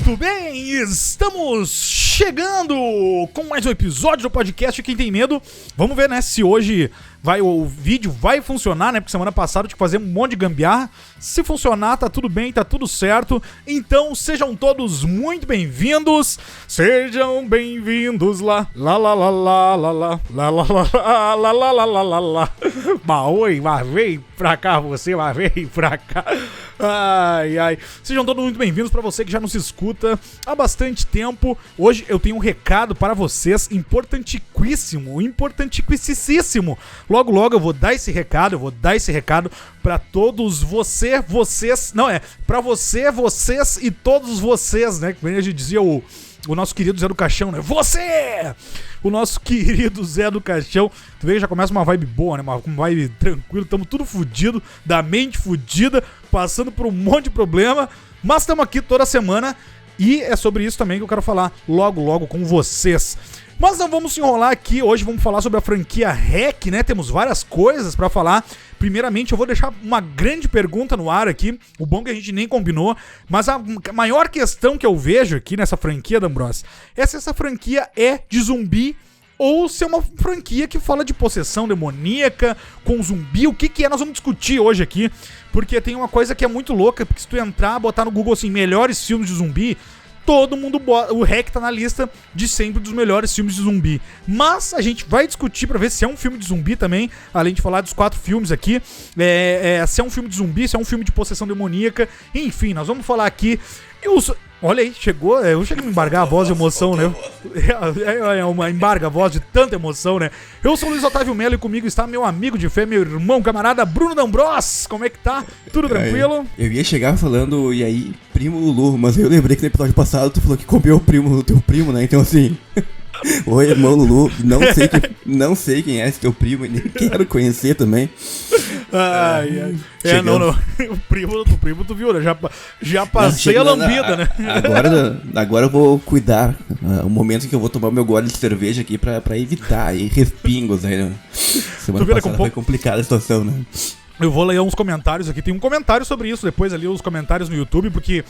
Muito bem, estamos chegando com mais um episódio do podcast Quem Tem Medo. Vamos ver, né, se hoje o vídeo vai funcionar, né, porque semana passada eu tive que fazer um monte de gambiarra. Se funcionar, tá tudo bem, tá tudo certo. Então sejam todos muito bem-vindos. Sejam bem-vindos lá. Lá, lá, lá, lá, lá, lá, lá, lá, lá, lá, lá, lá, lá, lá, lá. Oi, mas vem pra cá você, mas vem pra cá. Ai, ai. Sejam todos muito bem-vindos pra você que já nos escuta há bastante tempo. Hoje eu tenho um recado para vocês importantíssimo. Logo, logo eu vou dar esse recado, pra todos vocês, vocês e todos vocês, né? Como a gente dizia o nosso querido Zé do Caixão, né? Você! O nosso querido Zé do Caixão. Tu vê, já começa uma vibe boa, né? Uma vibe tranquila, tamo tudo fudido, da mente fudida, passando por um monte de problema, mas estamos aqui toda semana e é sobre isso também que eu quero falar logo, logo com vocês. Mas não vamos se enrolar aqui, hoje vamos falar sobre a franquia REC, né? Temos várias coisas pra falar. Primeiramente, eu vou deixar uma grande pergunta no ar aqui, o bom que a gente nem combinou, mas a maior questão que eu vejo aqui nessa franquia, D'Ambrosio, é se essa franquia é de zumbi ou se é uma franquia que fala de possessão demoníaca com zumbi. O que é? Nós vamos discutir hoje aqui, porque tem uma coisa que é muito louca, porque se tu entrar, botar no Google assim, melhores filmes de zumbi, todo mundo bota, o REC tá na lista de sempre dos melhores filmes de zumbi. Mas a gente vai discutir pra ver se é um filme de zumbi também, além de falar dos 4 filmes aqui, se é um filme de zumbi, se é um filme de possessão demoníaca, enfim, nós vamos falar aqui. Olha aí, chegou, eu cheguei a me embargar a voz de emoção, né? Embarga a voz de tanta emoção, né? Eu sou o Luiz Otávio Melo e comigo está meu amigo de fé, meu irmão, camarada Bruno D'Ambrosio. Como é que tá? Tudo tranquilo? Eu ia chegar falando, e aí, primo Lulu, mas eu lembrei que no episódio passado tu falou que comeu o teu primo, né? Então assim... Oi, irmão Lulu, não sei quem é esse teu primo e nem quero conhecer também. Ai. Não. O primo tu viu, né? Já passei a lambida, né? Agora eu vou cuidar. O momento em que eu vou tomar meu gole de cerveja aqui pra evitar aí respingos aí, né? Semana passada foi complicada a situação, né? Eu vou ler uns comentários aqui, tem um comentário sobre isso, depois ali os comentários no YouTube, porque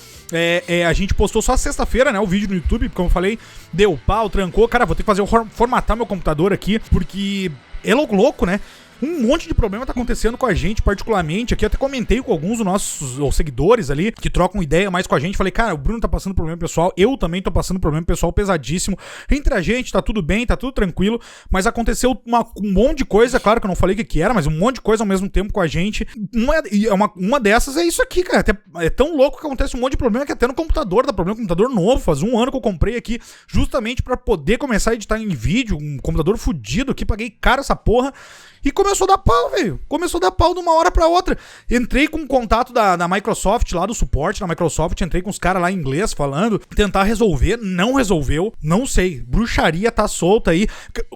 a gente postou só sexta-feira, né, o vídeo no YouTube, como eu falei, deu pau, trancou, cara, vou ter que formatar meu computador aqui, porque é louco, né? Um monte de problema tá acontecendo com a gente, particularmente. Aqui eu até comentei com alguns dos nossos seguidores ali, que trocam ideia mais com a gente. Falei, cara, o Bruno tá passando problema pessoal, eu também tô passando problema pessoal pesadíssimo. Entre a gente, tá tudo bem, tá tudo tranquilo, mas aconteceu um monte de coisa, claro que eu não falei o que era, mas um monte de coisa ao mesmo tempo com a gente. Uma dessas é isso aqui, cara. É tão louco que acontece um monte de problema que até no computador dá problema, computador novo, faz um ano que eu comprei aqui, justamente pra poder começar a editar em vídeo, um computador fudido aqui, paguei caro essa porra. E começou a dar pau, velho. Começou a dar pau de uma hora pra outra. Entrei com o contato da Microsoft, lá do suporte da Microsoft. Entrei com os caras lá em inglês falando. Tentar resolver. Não resolveu. Não sei. Bruxaria tá solta aí.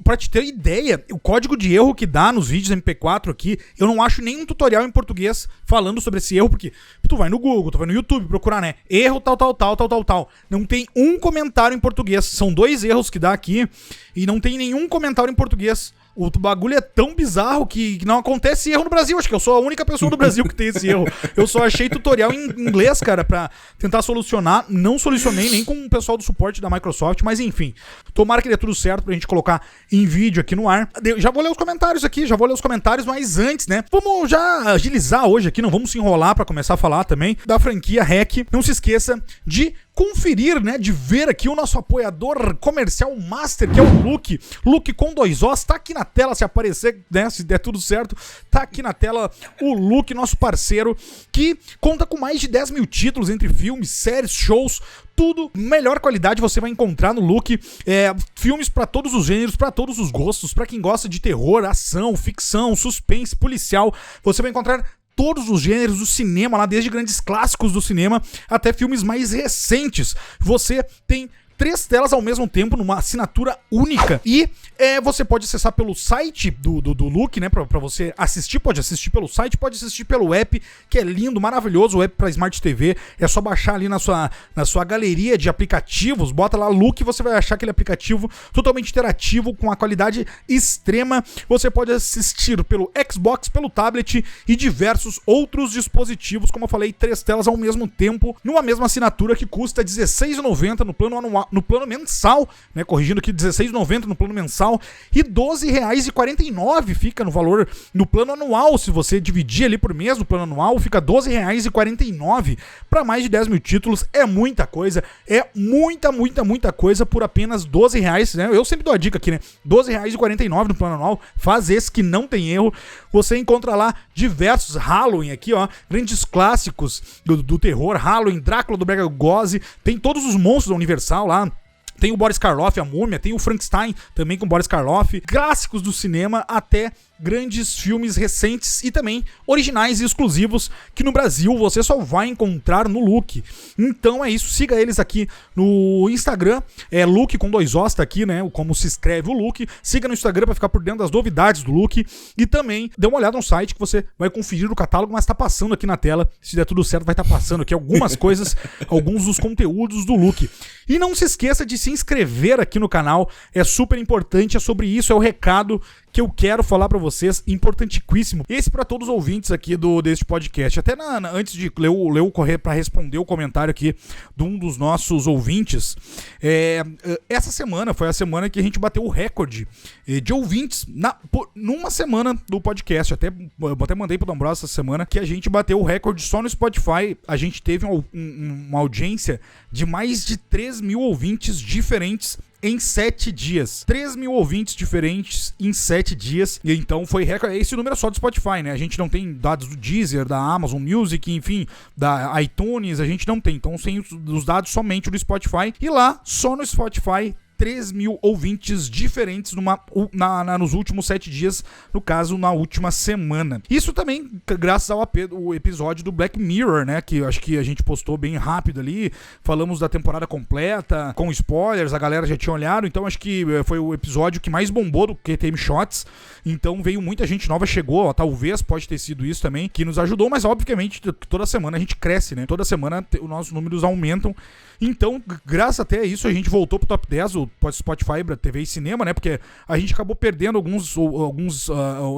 Pra te ter ideia, o código de erro que dá nos vídeos MP4 aqui, eu não acho nenhum tutorial em português falando sobre esse erro, porque tu vai no Google, tu vai no YouTube procurar, né? Erro tal. Não tem um comentário em português. São 2 erros que dá aqui e não tem nenhum comentário em português. O bagulho é tão bizarro que não acontece erro no Brasil. Acho que eu sou a única pessoa do Brasil que tem esse erro. Eu só achei tutorial em inglês, cara, pra tentar solucionar. Não solucionei nem com o pessoal do suporte da Microsoft, mas enfim. Tomara que dê tudo certo pra gente colocar em vídeo aqui no ar. Já vou ler os comentários aqui, mas antes, né? Vamos já agilizar hoje aqui, não vamos se enrolar pra começar a falar também da franquia REC. Não se esqueça de conferir, né, de ver aqui o nosso apoiador comercial master, que é o Luke. Luke com 2 Os, tá aqui na tela, se aparecer, né, se der tudo certo, tá aqui na tela o Luke, nosso parceiro, que conta com mais de 10 mil títulos entre filmes, séries, shows, tudo, melhor qualidade você vai encontrar no Luke. Filmes pra todos os gêneros, pra todos os gostos, pra quem gosta de terror, ação, ficção, suspense, policial, você vai encontrar todos os gêneros do cinema lá, desde grandes clássicos do cinema até filmes mais recentes. Você tem 3 telas ao mesmo tempo numa assinatura única. E você pode acessar pelo site do Look, né? Pra você assistir, pode assistir pelo site, pode assistir pelo app, que é lindo, maravilhoso, o app pra Smart TV. É só baixar ali na sua galeria de aplicativos, bota lá Look e você vai achar aquele aplicativo totalmente interativo, com a qualidade extrema. Você pode assistir pelo Xbox, pelo tablet e diversos outros dispositivos, como eu falei, 3 telas ao mesmo tempo, numa mesma assinatura que custa R$16,90 no plano mensal, né? Corrigindo aqui, R$16,90 no plano mensal e R$12,49 fica no valor no plano anual. Se você dividir ali por mês no plano anual, fica R$12,49 para mais de 10 mil títulos. É muita coisa, é muita coisa por apenas R$12, né? Eu sempre dou a dica aqui, né? R$12,49 no plano anual, faz esse que não tem erro. Você encontra lá diversos Halloween aqui, ó, grandes clássicos do terror, Halloween, Drácula do Bela Lugosi, tem todos os monstros da Universal lá. Tem o Boris Karloff, a Múmia, tem o Frankenstein também com o Boris Karloff, clássicos do cinema até grandes filmes recentes e também originais e exclusivos que no Brasil você só vai encontrar no Look. Então é isso, siga eles aqui no Instagram, Look com 2 Os, tá aqui, né, como se escreve o Look. Siga no Instagram pra ficar por dentro das novidades do Look e também dê uma olhada no site que você vai conferir o catálogo, mas tá passando aqui na tela, se der tudo certo vai estar passando aqui algumas coisas, alguns dos conteúdos do Look. E não se esqueça de se inscrever aqui no canal, é super importante, é sobre isso, é o recado que eu quero falar pra vocês, importantíssimo. Esse pra todos os ouvintes aqui deste podcast. Até antes de ler o correio pra responder o comentário aqui de um dos nossos ouvintes, essa semana foi a semana que a gente bateu o recorde de ouvintes numa semana do podcast. Eu até mandei pro D'Ambrosio essa semana que a gente bateu o recorde só no Spotify. A gente teve uma audiência de mais de 3 mil ouvintes diferentes em 7 dias. 3 mil ouvintes diferentes em 7 dias. E então foi recorde. Esse número é só do Spotify, né? A gente não tem dados do Deezer, da Amazon Music, enfim, da iTunes, a gente não tem. Então tem os dados somente do Spotify. E lá, só no Spotify, 3 mil ouvintes diferentes nos últimos 7 dias, no caso, na última semana. Isso também graças ao episódio do Black Mirror, né, que acho que a gente postou bem rápido ali, falamos da temporada completa, com spoilers, a galera já tinha olhado, então acho que foi o episódio que mais bombou do QTM Shots, então veio muita gente nova, chegou, ó, talvez pode ter sido isso também, que nos ajudou, mas obviamente toda semana a gente cresce, né, toda semana os nossos números aumentam. Então, graças até a isso, a gente voltou pro top 10, o Spotify, TV e cinema, né? Porque a gente acabou perdendo alguns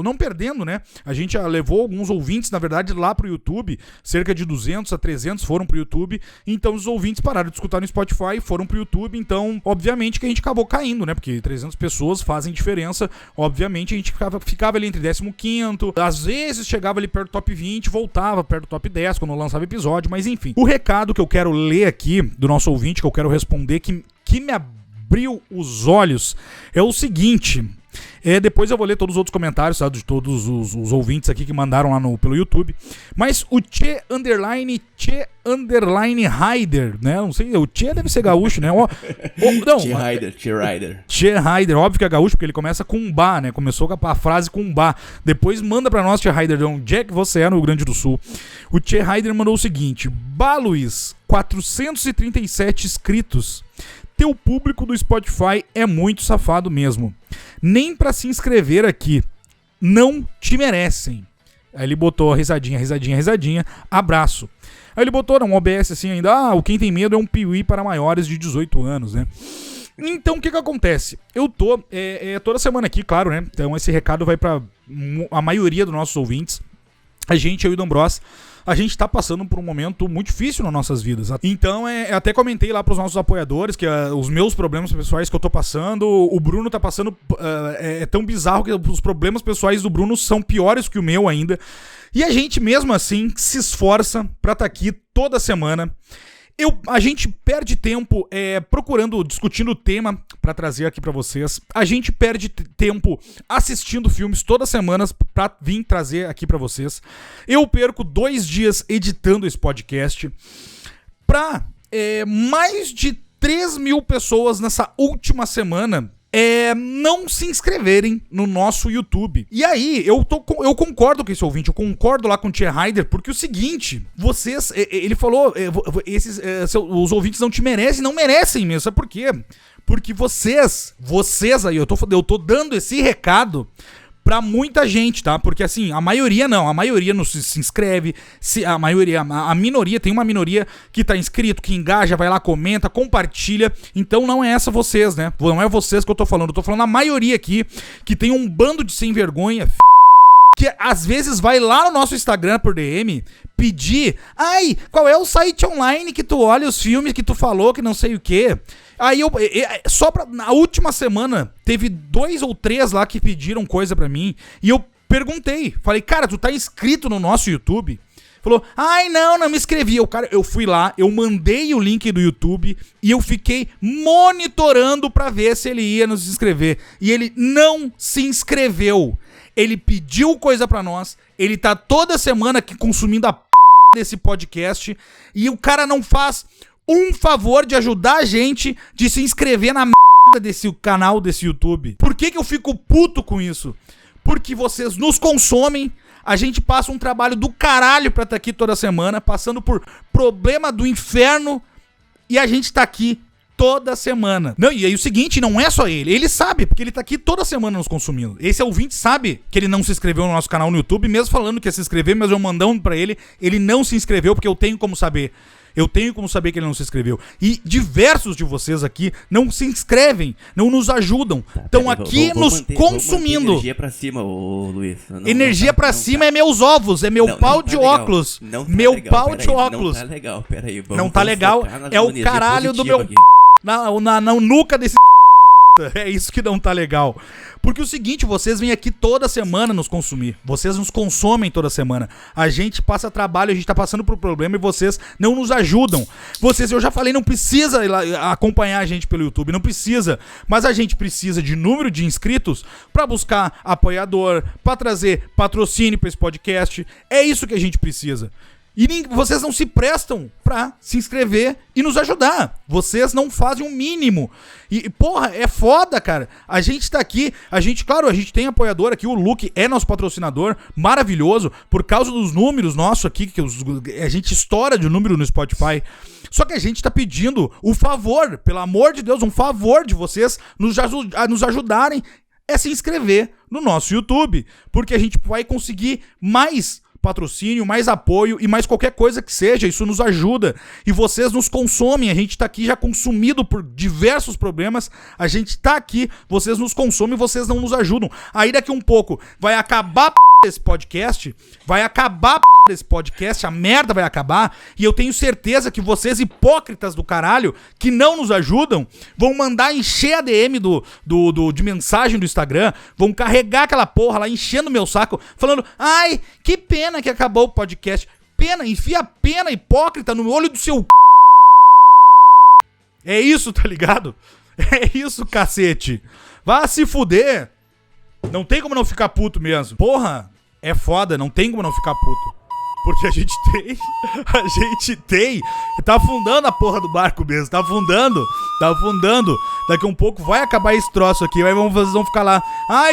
não perdendo, né? A gente levou alguns ouvintes, na verdade, lá pro YouTube, cerca de 200 a 300 foram pro YouTube, então os ouvintes pararam de escutar no Spotify e foram pro YouTube, então, obviamente que a gente acabou caindo, né? Porque 300 pessoas fazem diferença, obviamente a gente ficava ali entre 15º, às vezes chegava ali perto do top 20, voltava perto do top 10 quando lançava episódio, mas enfim. O recado que eu quero ler aqui do nosso ouvinte, que eu quero responder, que me abriu os olhos, é o seguinte. Depois eu vou ler todos os outros comentários, tá, de todos os ouvintes aqui que mandaram lá pelo YouTube. Mas o Che Rider, né? Não sei, o Che deve ser gaúcho, né? Che Rider, óbvio que é gaúcho, porque ele começa com um bar, né? Começou com a frase com um bar. Depois manda pra nós, Che Rider, onde é que você é no Rio Grande do Sul. O Che Rider mandou o seguinte: Luiz, 437 inscritos. Teu público do Spotify é muito safado mesmo. Nem pra se inscrever aqui. Não te merecem. Aí ele botou risadinha, abraço. Aí ele botou um OBS assim ainda, o Quem Tem Medo é um piuí para maiores de 18 anos, né? Então o que acontece? Eu tô toda semana aqui, claro, né? Então esse recado vai pra a maioria dos nossos ouvintes. Eu e o D'Ambrosio, a gente tá passando por um momento muito difícil nas nossas vidas. Então, eu até comentei lá pros nossos apoiadores que os meus problemas pessoais que eu tô passando, o Bruno tá passando, é tão bizarro que os problemas pessoais do Bruno são piores que o meu ainda. E a gente, mesmo assim, se esforça pra tá aqui toda semana. A gente perde tempo discutindo o tema pra trazer aqui pra vocês. A gente perde tempo assistindo filmes todas as semanas pra vir trazer aqui pra vocês. Eu perco 2 dias editando esse podcast. Pra mais de 3 mil pessoas nessa última semana não se inscreverem no nosso YouTube. E aí, eu concordo com esse ouvinte, eu concordo lá com o Tia Ryder, porque é o seguinte, vocês, ele falou, os ouvintes não te merecem, não merecem mesmo, sabe por quê? Porque vocês aí, eu tô dando esse recado pra muita gente, tá? Porque assim, a maioria não se inscreve, a minoria, tem uma minoria que tá inscrito, que engaja, vai lá, comenta, compartilha, então não é essa vocês, né? Não é vocês que eu tô falando a maioria aqui, que tem um bando de sem vergonha, que às vezes vai lá no nosso Instagram por DM pedir, qual é o site online que tu olha os filmes que tu falou, que não sei o quê. Aí na última semana, teve 2 ou 3 lá que pediram coisa pra mim, e eu perguntei, falei, cara, tu tá inscrito no nosso YouTube? Falou, não me inscrevi. Eu fui lá, eu mandei o link do YouTube e eu fiquei monitorando pra ver se ele ia nos inscrever. E ele não se inscreveu. Ele pediu coisa pra nós, ele tá toda semana aqui consumindo a desse podcast, e o cara não faz um favor de ajudar a gente de se inscrever na desse canal, desse YouTube. Por que eu fico puto com isso? Porque vocês nos consomem, a gente passa um trabalho do caralho pra estar aqui toda semana, passando por problema do inferno, e a gente tá aqui toda semana. Não, e aí o seguinte, não é só ele sabe, porque ele tá aqui toda semana nos consumindo. Esse ouvinte sabe que ele não se inscreveu no nosso canal no YouTube, mesmo falando que ia se inscrever, mas eu mandando pra ele não se inscreveu, porque eu tenho como saber. Eu tenho como saber que ele não se inscreveu. E diversos de vocês aqui não se inscrevem, não nos ajudam. Estão aqui nos consumindo. Energia pra cima, Luiz. Energia pra cima é meus ovos, é meu pau de óculos. Meu pau de óculos. Não tá legal, peraí. Não tá legal, é o caralho do meu... Na nuca desse... É isso que não tá legal. Porque é o seguinte, vocês vêm aqui toda semana nos consumir. Vocês nos consomem toda semana. A gente passa trabalho, a gente tá passando por problema e vocês não nos ajudam. Eu já falei, não precisa ir lá acompanhar a gente pelo YouTube, não precisa. Mas a gente precisa de número de inscritos pra buscar apoiador, pra trazer patrocínio pra esse podcast. É isso que a gente precisa. E vocês não se prestam pra se inscrever e nos ajudar. Vocês não fazem o mínimo. E, porra, é foda, cara. A gente tá aqui, a gente tem apoiador aqui, o Luke é nosso patrocinador, maravilhoso, por causa dos números nossos aqui, que a gente estoura de número no Spotify. Só que a gente tá pedindo o favor, pelo amor de Deus, um favor de vocês nos ajudarem a se inscrever no nosso YouTube. Porque a gente vai conseguir mais patrocínio, mais apoio e mais qualquer coisa que seja, isso nos ajuda e vocês nos consomem, a gente tá aqui já consumido por diversos problemas, a gente tá aqui, vocês nos consomem e vocês não nos ajudam, aí daqui um pouco vai acabar esse podcast, a merda vai acabar e eu tenho certeza que vocês hipócritas do caralho, que não nos ajudam, vão mandar encher a DM de mensagem do Instagram, vão carregar aquela porra lá, enchendo meu saco, falando, que pena que acabou o podcast, enfia a pena, hipócrita, no olho do seu é isso, tá ligado? É isso, cacete, vá se fuder. Não tem como não ficar puto mesmo. Porra, é foda, não tem como não ficar puto. Porque a gente tem. Tá afundando a porra do barco mesmo. Tá afundando. Daqui um pouco vai acabar esse troço aqui. Aí vocês vão ficar lá.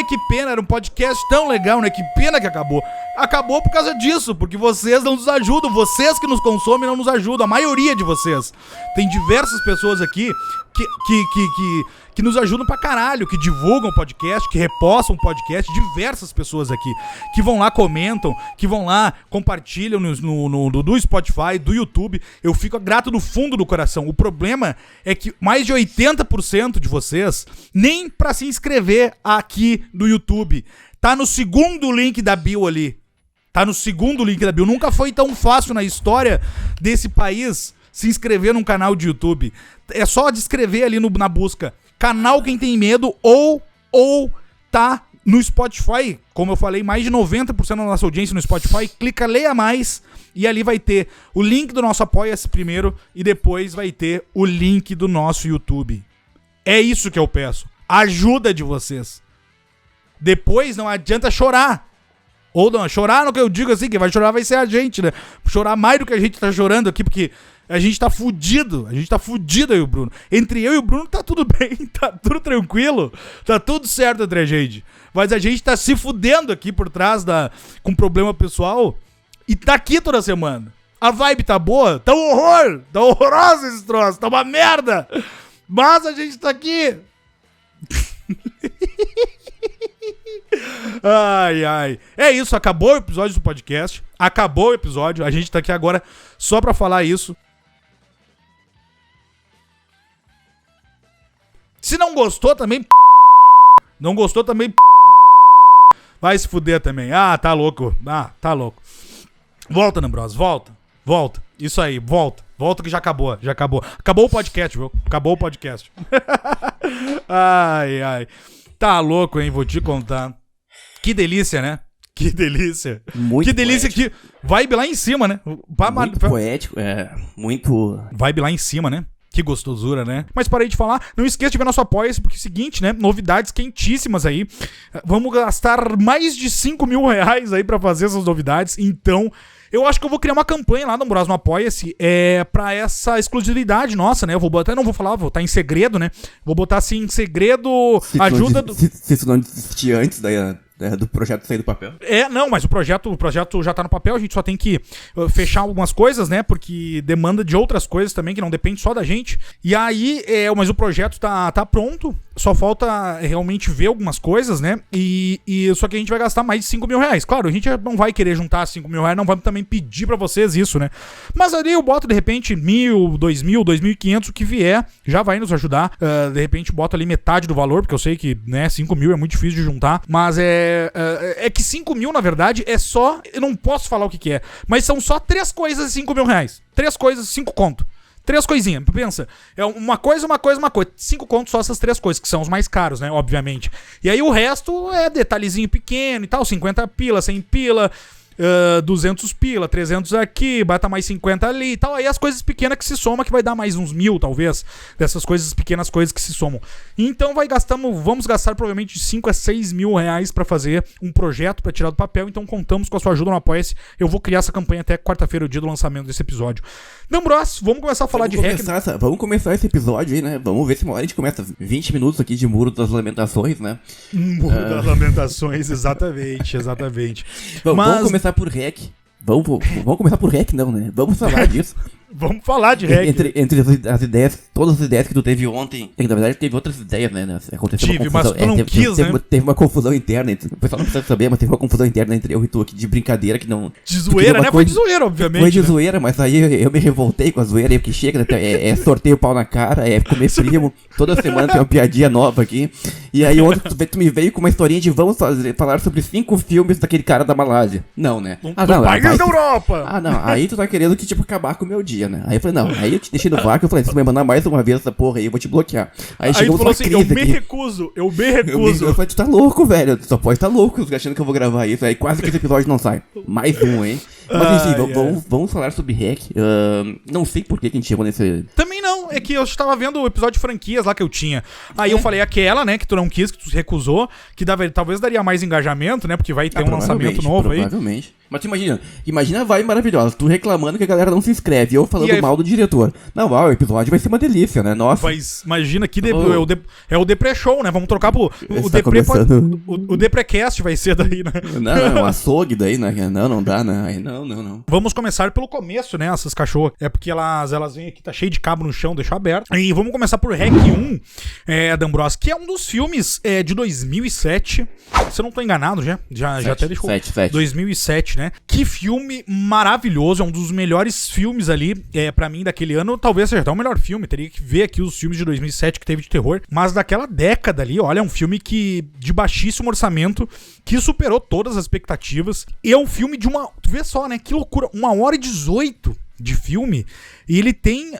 Que pena, era um podcast tão legal, né? Que pena que acabou. Acabou por causa disso, porque vocês não nos ajudam. Vocês que nos consomem não nos ajudam. A maioria de vocês. Tem diversas pessoas aqui que nos ajudam pra caralho, que divulgam o podcast, que repostam o podcast, diversas pessoas aqui, que vão lá, comentam, que vão lá, compartilham do Spotify, do YouTube, eu fico grato do fundo do coração. O problema é que mais de 80% de vocês, nem pra se inscrever aqui no YouTube, tá no segundo link da bio ali, nunca foi tão fácil na história desse país se inscrever num canal de YouTube, é só descrever ali na busca, canal Quem Tem Medo, ou tá no Spotify, como eu falei, mais de 90% da nossa audiência no Spotify, clica Leia Mais, e ali vai ter o link do nosso Apoia-se primeiro, e depois vai ter o link do nosso YouTube. É isso que eu peço, ajuda de vocês. Depois não adianta chorar. Ou não, chorar no que eu digo assim, quem vai chorar vai ser a gente, né? Chorar mais do que a gente tá chorando aqui, porque a gente tá fudido. A gente tá fudido aí, o Bruno. Entre eu e o Bruno tá tudo bem, tá tudo tranquilo. Tá tudo certo entre a gente. Mas a gente tá se fudendo aqui por trás com problema pessoal. E tá aqui toda semana. A vibe tá boa? Tá um horror. Tá horroroso esse troço. Tá uma merda. Mas a gente tá aqui. Ai, ai. É isso, acabou o episódio do podcast. Acabou o episódio. A gente tá aqui agora só pra falar isso. Se não gostou também, não gostou também, vai se fuder também. Ah, tá louco. Ah, tá louco. Volta, Nambros, volta. Volta. Isso aí, volta. Volta que já acabou, já acabou. Acabou o podcast, viu? Acabou o podcast. Ai, ai. Tá louco, hein? Vou te contar. Que delícia, né? Que delícia. Muito que delícia poético. que... Vibe lá em cima, né? Muito poético, muito... Vibe lá em cima, né? Que gostosura, né? Mas parei de falar, não esqueça de ver nosso Apoia-se, porque é o seguinte, né? Novidades quentíssimas aí. Vamos gastar mais de 5 mil reais aí pra fazer essas novidades. Então, eu acho que eu vou criar uma campanha lá no Bros no Apoia-se pra essa exclusividade nossa, né? Eu vou botar, não vou falar, vou botar em segredo, né? Vou botar assim, em segredo, ajuda... Se isso não desistir antes do projeto sair do papel. Não, mas o projeto já tá no papel, a gente só tem que fechar algumas coisas, né? Porque demanda de outras coisas também, que não depende só da gente. E aí, mas o projeto tá pronto, só falta realmente ver algumas coisas, né? E só que a gente vai gastar mais de 5 mil reais. Claro, a gente não vai querer juntar 5 mil reais, não vamos também pedir pra vocês isso, né? Mas ali eu boto, de repente, 1.000, 2.000, 2.500, o que vier, já vai nos ajudar. De repente, boto ali metade do valor, porque eu sei que, né, 5 mil é muito difícil de juntar, mas é que 5 mil, na verdade, é só... Eu não posso falar o que é, mas são só 3 coisas de 5 mil reais. 3 coisas, 5 conto. 3 coisinhas, pensa. É uma coisa. 5 contos só essas 3 coisas, que são os mais caros, né? Obviamente. E aí o resto é detalhezinho pequeno e tal. 50 pila, 100 pila, 200 pila, 300 aqui, bata mais 50 ali e tal. Aí as coisas pequenas que se somam, que vai dar mais uns 1.000, talvez. Dessas coisas, pequenas coisas que se somam. Então vamos gastar provavelmente de 5 a 6 mil reais pra fazer um projeto pra tirar do papel. Então contamos com a sua ajuda no Apoia-se. Eu vou criar essa campanha até quarta-feira, o dia do lançamento desse episódio. Então, bros, vamos começar a falar de hack. Vamos começar esse episódio aí, né? Vamos ver se uma hora a gente começa 20 minutos aqui de Muro das Lamentações, né? Muro das Lamentações, exatamente. Vamos começar por hack. Vamos começar por hack, não, né? Vamos falar disso. Vamos falar de hack. Entre as ideias, todas as ideias que tu teve ontem. Na verdade, teve outras ideias, né? Aconteceu uma confusão. Mas tu não quis, né? Teve uma confusão interna. O pessoal não precisa saber, mas teve uma confusão interna entre eu e tu aqui de brincadeira que não... De zoeira, né? Foi de zoeira, obviamente. Foi de zoeira, mas aí eu me revoltei com a zoeira aí, porque chega, é sorteio o pau na cara, é comer primo. Toda semana tem uma piadinha nova aqui. E aí ontem tu me veio com uma historinha de falar sobre 5 filmes daquele cara da Malásia. Não, né? Não, país da Europa! Não. Aí tu tá querendo que, tipo, acabar com o meu dia, né? Aí eu falei, não. Aí eu te deixei no vácuo, eu falei, se tu vai mandar mais uma vez essa porra aí, eu vou te bloquear. Aí tu falou assim, eu me recuso. Eu falei, tu tá louco, velho. Tu só pode estar louco achando que eu vou gravar isso. Aí quase que esse episódio não sai. Mais um, hein? Mas enfim, vamos falar sobre hack. Não sei por que a gente chegou nesse... Também não, é que eu estava vendo o episódio de franquias lá que eu tinha. Aí eu falei aquela, né, que tu não quis, que tu recusou, que talvez daria mais engajamento, né, porque vai ter um lançamento novo aí. Provavelmente. Mas tu imagina a vibe maravilhosa, tu reclamando que a galera não se inscreve, eu falando mal do diretor. Não, o episódio vai ser uma delícia, né? Nossa. Mas imagina que é o Depre Show, né? Vamos trocar pro... O Deprecast vai ser daí, né? Não, açougue daí, né? Não dá, né? Aí não. Vamos começar pelo começo, né? Essas cachorras. É porque elas vêm aqui, tá cheio de cabo no chão, deixa aberto. E vamos começar por Hack 1, D'Ambrosio, que é um dos filmes de 2007. Se eu não tô enganado, já até deixou... 2007, né? Que filme maravilhoso, é um dos melhores filmes ali, pra mim, daquele ano. Talvez seja até o melhor filme, teria que ver aqui os filmes de 2007 que teve de terror. Mas daquela década ali, olha, é um filme de baixíssimo orçamento, que superou todas as expectativas. E é um filme de uma... Tu vê só, né? Que loucura. 1h18 de filme, e ele tem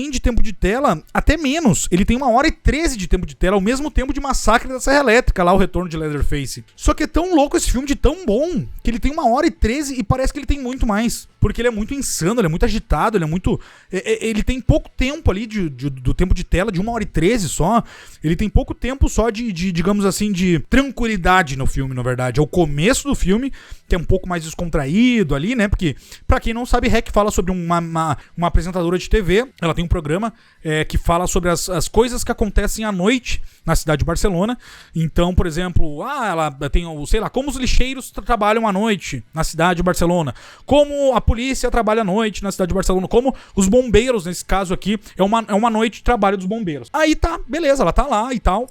de tempo de tela até menos, ele tem 1h13 de tempo de tela, ao mesmo tempo de Massacre da Serra Elétrica, lá o Retorno de Leatherface. Só que é tão louco esse filme, de tão bom, que ele tem 1h13 e parece que ele tem muito mais. porque ele é muito insano, ele é muito agitado, ele é muito... Ele tem pouco tempo ali do tempo de tela, de 1h13 só. Ele tem pouco tempo só digamos assim, de tranquilidade no filme, na verdade. É o começo do filme, que é um pouco mais descontraído ali, né? Porque, pra quem não sabe, REC fala sobre uma apresentadora de TV. Ela tem um programa que fala sobre as coisas que acontecem à noite na cidade de Barcelona. Então, por exemplo, ela tem, sei lá, como os lixeiros trabalham à noite na cidade de Barcelona, como a polícia trabalha à noite na cidade de Barcelona, como os bombeiros, nesse caso aqui, é uma noite de trabalho dos bombeiros. Aí tá, beleza, ela tá lá e tal,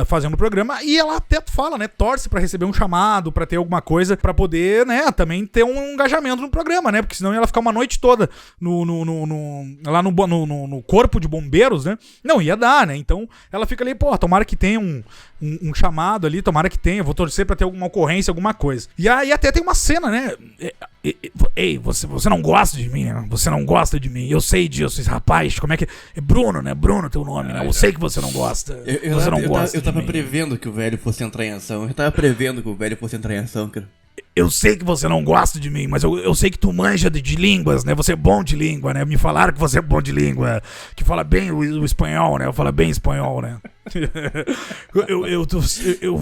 fazendo o programa, e ela até fala, né, torce pra receber um chamado, pra ter alguma coisa, pra poder, né, também ter um engajamento no programa, né, porque senão ela ficar uma noite toda lá no corpo de bombeiros, né, não ia dar, né, então ela fica ali, pô, tomara que tenha um chamado ali, tomara que tenha, vou torcer pra ter alguma ocorrência, alguma coisa. E aí até tem uma cena, né, ei, você não gosta de mim, né? Você não gosta de mim, eu sei disso, esse rapaz, como é que... É Bruno, né? Bruno teu nome, né? Eu sei que você não gosta. Você não gosta. Eu tava prevendo que o velho fosse entrar em ação. Cara. Eu sei que você não gosta de mim, mas eu sei que tu manja de línguas, né? Você é bom de língua, né? Me falaram que você é bom de língua, que fala bem o espanhol, né? Eu falo bem espanhol, né?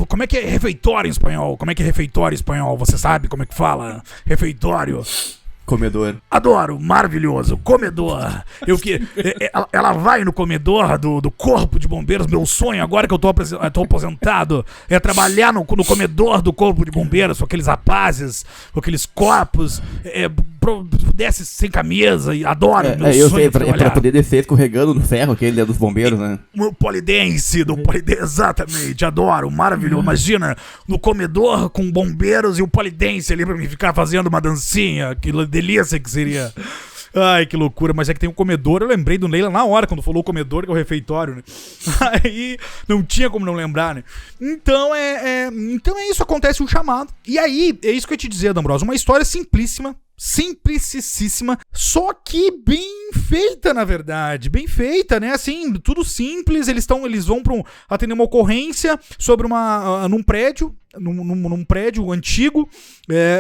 Como é que é refeitório em espanhol? Como é que é refeitório em espanhol? Você sabe como é que fala? Refeitório. Comedor. Adoro, maravilhoso, comedor. Ela vai no comedor do corpo de bombeiros. Meu sonho, agora que eu tô aposentado, é trabalhar no comedor do corpo de bombeiros, com aqueles rapazes, com aqueles corpos, desce sem camisa, e adoro. Meu eu sonho sei, pra poder descer escorregando no ferro, aquele dos bombeiros, né? O polidense, exatamente, adoro, maravilhoso. Imagina, no comedor com bombeiros e o polidense ali pra me ficar fazendo uma dancinha, que delícia que seria. Ai, que loucura, mas é que tem um comedor, eu lembrei do Neila na hora, quando falou o comedor, que é o refeitório, né? Aí não tinha como não lembrar, né? Então é isso, acontece um chamado. E aí, é isso que eu ia te dizer, D'Ambrosio, uma história simplíssima, simplicíssima, só que bem feita, na verdade, bem feita, né, assim, tudo simples. Eles vão atender uma ocorrência sobre num prédio antigo,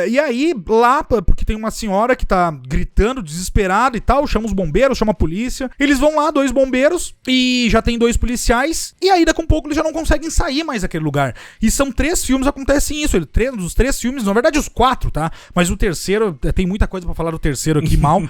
e aí lá, porque tem uma senhora que tá gritando, desesperada e tal, chama os bombeiros, chama a polícia, eles vão lá, 2 bombeiros, e já tem 2 policiais, e aí daqui a um pouco eles já não conseguem sair mais daquele lugar, e são 3 filmes, acontecem isso, os 3 filmes, na verdade os 4, tá, mas o terceiro, tem muita coisa pra falar do terceiro aqui, mal,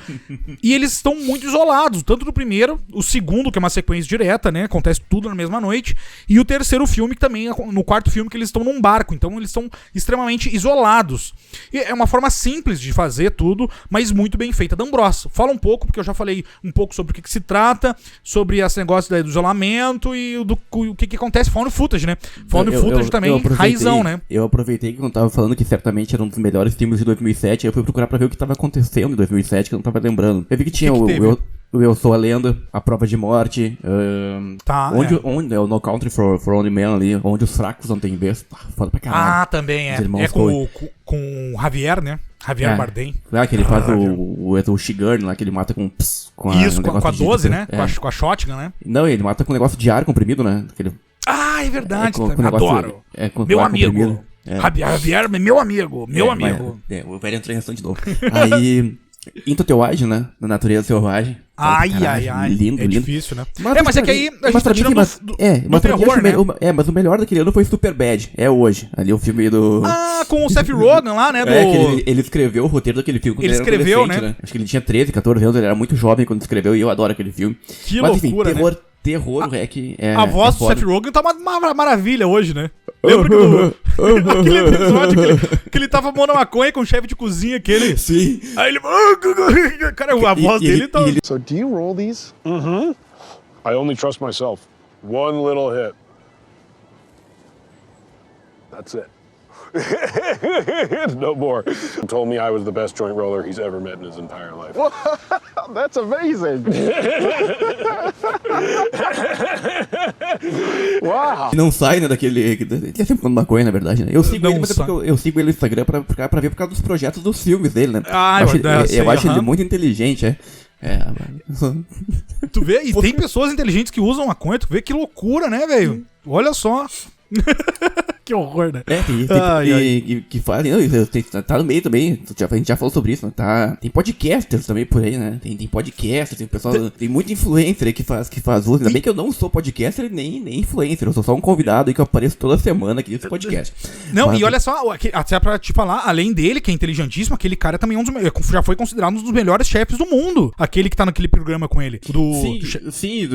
e eles estão muito isolados, tanto do primeiro, o segundo, que é uma sequência direta, né, acontece tudo na mesma noite, e o terceiro filme, que também é no quarto filme, que eles estão num barco, então eles estão extremamente isolados. E é uma forma simples de fazer tudo, mas muito bem feita. D'Ambrosio, fala um pouco, porque eu já falei um pouco sobre o que se trata, sobre esse negócio do isolamento e o que acontece. Found footage, né? Found footage também, raizão, né? Eu aproveitei que eu tava falando que certamente era um dos melhores filmes de 2007, aí eu fui procurar pra ver o que tava acontecendo em 2007, que eu não tava lembrando. Eu vi que tinha Eu Sou a Lenda, A Prova de Morte, onde é o No Country for Only Men ali, onde os fracos não têm vez. Foda pra caralho. Também é. É com o Javier, né? Javier Bardem. Que ele faz o Shigun lá, que ele mata com a 12, né? Com a shotgun, né? Não, ele mata com um negócio de ar comprimido, né? É verdade. Adoro. Meu amigo. Javier, meu amigo. O velho entrou em reação de novo. Aí... Into the Wild, né? Na Natureza Selvagem. Ai. Lindo, lindo. Difícil, né? Mas é que aí a gente tá tirando do terror, né? Mas o melhor daquele ano foi Superbad. É hoje. Ali o filme do... com o Seth Rogen lá, né? Que ele escreveu o roteiro daquele filme quando ele escreveu, né? Acho que ele tinha 13, 14 anos. Ele era muito jovem quando escreveu e eu adoro aquele filme. Que loucura, né? Terror, REC. A voz do Seth Rogen tá uma maravilha hoje, né? Lembra aquele episódio que ele tava fumando maconha com o chefe de cozinha aquele? Sim. Aí ele... Cara, a voz dele tá... So do you roll these? Mm-hmm. I only trust myself. One little hit. That's it. No more. He told me I was the best joint roller he's ever met in his entire life. That's amazing. Uau. Não sai, né, daquele... Ele é sempre fumando maconha, na verdade, né? Eu sigo ele, mas eu sigo ele no Instagram pra ver por causa dos projetos dos filmes dele, né? Eu acho ele muito inteligente, Tu vê? E tem pessoas inteligentes que usam maconha, tu vê que loucura, né, velho? Olha só. Que horror, né? Que fazem, tá no meio também, a gente já falou sobre isso, né? Tem podcasters também por aí, né? Tem podcasters, tem pessoal, tem muito influencer aí que faz uso. Ainda bem que eu não sou podcaster nem influencer, eu sou só um convidado aí que eu apareço toda semana aqui nesse podcast. Não, e olha só, até pra te falar, além dele, que é inteligentíssimo, aquele cara também já foi considerado um dos melhores chefes do mundo. Aquele que tá naquele programa com ele. Sim.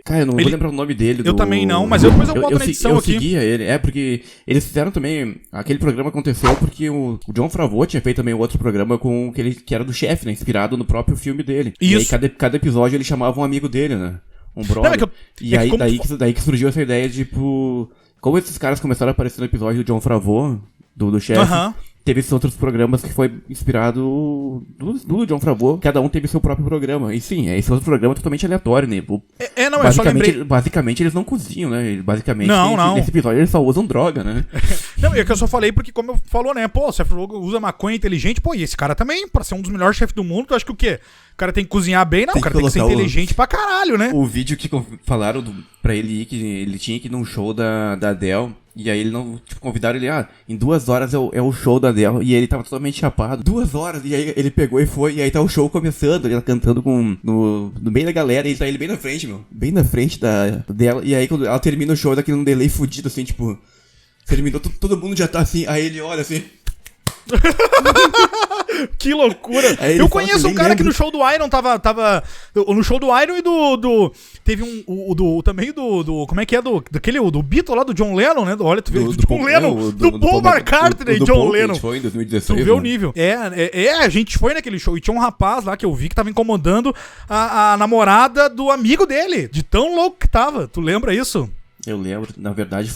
Cara, eu não vou lembrar o nome dele. Eu também não, mas depois eu boto na edição aqui. Eu seguia ele, porque eles fizeram também, aquele programa aconteceu porque o Jon Favreau tinha feito também outro programa que era do chefe, né, inspirado no próprio filme dele. Isso. E aí cada episódio ele chamava um amigo dele, né, um brother. Não, daí que surgiu essa ideia de, tipo, como esses caras começaram a aparecer no episódio do Jon Favreau, do chefe, teve esses outros programas que foi inspirado do Jon Favreau. Cada um teve seu próprio programa. E sim, esse outro programa é totalmente aleatório, né? Eu só lembrei... Basicamente eles não cozinham, né? Basicamente, não. nesse episódio eles só usam droga, né? Não, é que eu só falei porque, como eu falou, né? Pô, você usa maconha inteligente, pô, e esse cara também, pra ser um dos melhores chefes do mundo, tu acha que o quê? O cara tem que cozinhar bem? Não, o cara tem que ser inteligente pra caralho, né? O vídeo que falaram pra ele ir, que ele tinha que ir num show da Adele. E aí ele não, tipo, convidaram ele, em 2 horas é o show da Adele. E aí ele tava totalmente chapado. 2 horas, e aí ele pegou e foi, e aí tá o show começando, ele cantando no meio da galera, e ele tá bem na frente, bem na frente dela. E aí quando ela termina o show, daquele um delay fudido, assim, tipo, terminou, todo mundo já tá assim, aí ele olha assim... Que loucura. Eu conheço um cara que no show do Iron tava no show do Iron e teve também do como é que é, do Beatle lá, do John Lennon, né? Olha, tu vê, do John Lennon, do Paul McCartney e John Lennon. Foi em 2016. Tu vê o nível. A gente foi naquele show e tinha um rapaz lá que eu vi que tava incomodando a namorada do amigo dele, de tão louco que tava. Tu lembra isso? Eu lembro, na verdade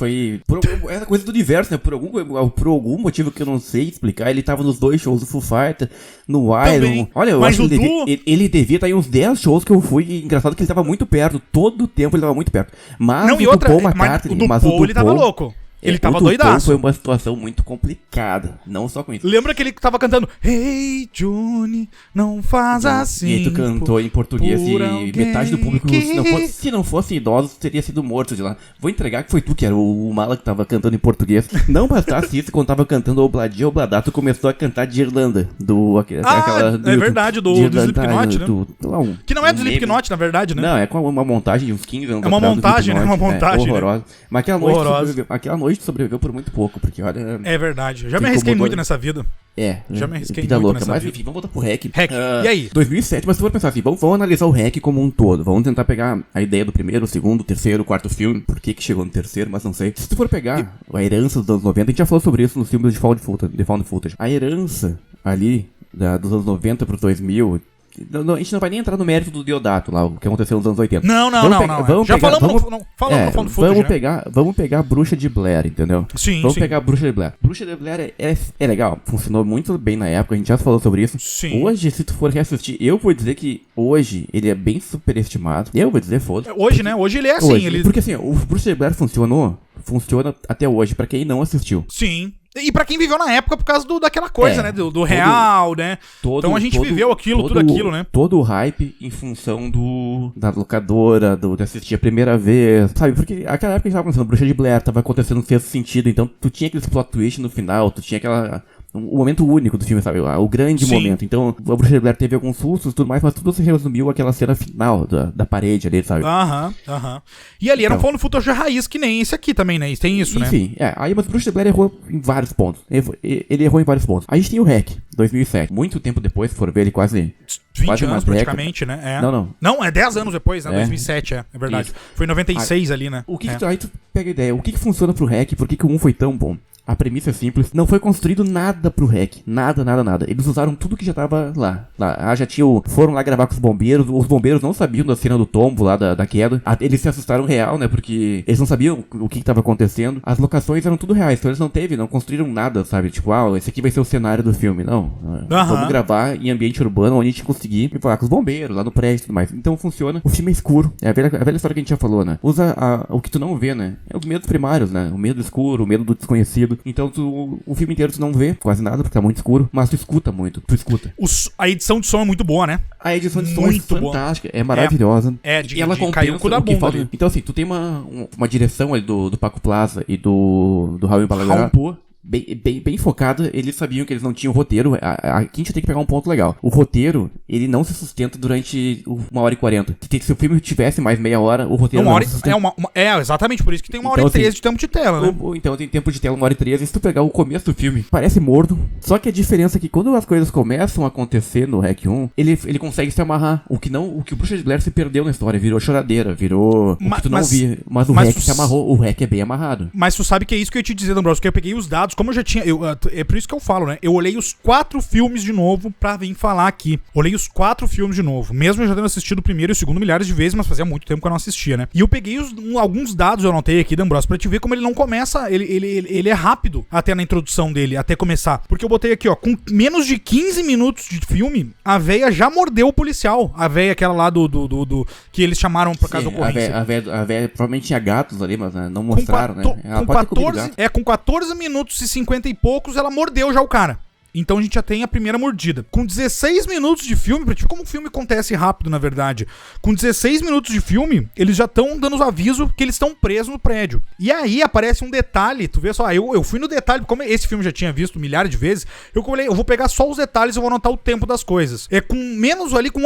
era coisa do universo, né? Por algum motivo que eu não sei explicar, ele tava nos 2 shows do Foo Fighters, no Iron. Também. Olha, eu acho que ele devia estar em uns 10 shows que eu fui, e engraçado que ele tava muito perto, todo o tempo ele tava muito perto. Mas não, o Paul McCartney, o do Paul ele tava louco. Ele tava doidaço. Foi uma situação muito complicada, não só com isso. Lembra que ele tava cantando Hey Johnny, não faz assim. E tu cantou em português e metade do público, se não fosse idosos, teria sido morto de lá. Vou entregar que foi tu que era o mala que tava cantando em português. Não bastasse isso, quando tava cantando Obladia Obladá, tu começou a cantar de Irlanda. É verdade, do Slipknot, né? Que não é do Slipknot, na verdade, né? Não, é com uma montagem de uns 15 anos. É uma montagem, né? Uma montagem. Horrorosa. Mas aquela noite sobreviveu por muito pouco, porque olha... É verdade, eu já me arrisquei muito nessa vida. Já me arrisquei muito louca, nessa vida. Enfim, vamos voltar pro REC. E aí? 2007, mas se for pensar assim, vamos analisar o REC como um todo. Vamos tentar pegar a ideia do primeiro, segundo, terceiro, quarto filme. Por que chegou no terceiro, mas não sei. Se tu for pegar a herança dos anos 90, a gente já falou sobre isso nos filmes de Found Footage. A herança ali, dos anos 90 pros 2000... a gente não vai nem entrar no mérito do Deodato lá, o que aconteceu nos anos 80. Não. Vamos pegar a Bruxa de Blair, entendeu? Sim. Vamos pegar a Bruxa de Blair. Bruxa de Blair é legal, funcionou muito bem na época, a gente já falou sobre isso. Sim. Hoje, se tu for reassistir, eu vou dizer que hoje ele é bem superestimado. Eu vou dizer, foda-se. Hoje, né? Hoje ele é assim. Porque assim, o Bruxa de Blair funciona até hoje, pra quem não assistiu. Sim. E pra quem viveu na época por causa daquela coisa, né? Do real, né? Então a gente viveu tudo aquilo, né? Todo o hype em função da locadora, de assistir a primeira vez, sabe? Porque aquela época que tava acontecendo, Bruxa de Blair, tava acontecendo no sexto sentido, então tu tinha aquele plot twist no final, tu tinha o momento único do filme, sabe? O grande momento. Então, a Bruxa de Blair teve alguns sustos e tudo mais, mas tudo se resumiu àquela cena final da parede ali, sabe? E ali era um Found Footage raiz, que nem esse aqui também, né? Tem isso, né? Enfim, aí mas o Bruxa de Blair errou em vários pontos. Ele errou em vários pontos. A gente tem o REC, 2007. Muito tempo depois, se for ver ele quase 20 anos praticamente, né? Não, é 10 anos depois, né? 2007, é verdade. Isso. Foi em 96 ali, né? Aí tu pega a ideia, o que funciona pro REC, por que o 1 foi tão bom? A premissa é simples, não foi construído nada pro REC, nada. Eles usaram tudo que já tava lá. Foram lá gravar com os bombeiros não sabiam da cena do tombo lá, da queda. Eles se assustaram real, né, porque eles não sabiam o que tava acontecendo. As locações eram tudo reais, então eles não construíram nada, sabe, tipo, esse aqui vai ser o cenário do filme, não. Vamos gravar em ambiente urbano, onde a gente conseguir falar com os bombeiros, lá no prédio e tudo mais. Então funciona, o filme é escuro, é a velha história que a gente já falou, né, usa o que tu não vê, né, é os medos primários, né, o medo escuro, o medo do desconhecido. tudo. Então o filme inteiro tu não vê quase nada, porque tá muito escuro, mas tu escuta muito, A edição de som é muito boa, né? A edição de som Muito é fantástica, é maravilhosa. E ela caiu o cu da bunda ali. Então assim, tu tem uma direção ali do Paco Plaza e do Raul Balagueró bem focada. Eles sabiam que eles não tinham roteiro. Aqui a gente tem que pegar um ponto legal. O roteiro, ele não se sustenta durante 1h40. Se o filme tivesse mais meia hora, o roteiro não se sustenta. Exatamente, por isso que tem 1h13 de tempo de tela, né? Então tem tempo de tela 1h13. Se tu pegar o começo do filme, parece morno. Só que a diferença é que quando as coisas começam a acontecer no REC 1, ele consegue se amarrar. O que o Bruxa de Blair se perdeu na história. Virou choradeira, virou... o que tu não via. Mas o REC se amarrou. O REC é bem amarrado. Mas tu sabe que é isso que eu ia te dizer, D'Ambrosio, porque eu peguei os dados, como eu já tinha... é por isso que eu falo, né? Eu olhei os 4 filmes de novo pra vir falar aqui. Olhei os 4 filmes de novo. Mesmo eu já tendo assistido o primeiro e o segundo milhares de vezes, mas fazia muito tempo que eu não assistia, né? E eu peguei alguns dados, eu anotei aqui, D'Ambrosio, pra te ver como ele não começa... Ele é rápido até na introdução dele, até começar. Porque eu botei aqui, ó, com menos de 15 minutos de filme, a véia já mordeu o policial. A véia aquela lá que eles chamaram por causa da ocorrência. A véia provavelmente tinha gatos ali, mas não mostraram, né? Com 14 minutos e 50 e poucos, ela mordeu já o cara. Então a gente já tem a primeira mordida. Com 16 minutos de filme, pra te ver como o filme acontece rápido, na verdade. Com 16 minutos de filme, eles já estão dando os avisos que eles estão presos no prédio. E aí aparece um detalhe, tu vê só, eu fui no detalhe, como esse filme eu já tinha visto milhares de vezes, eu vou pegar só os detalhes e vou anotar o tempo das coisas. É com menos ali, com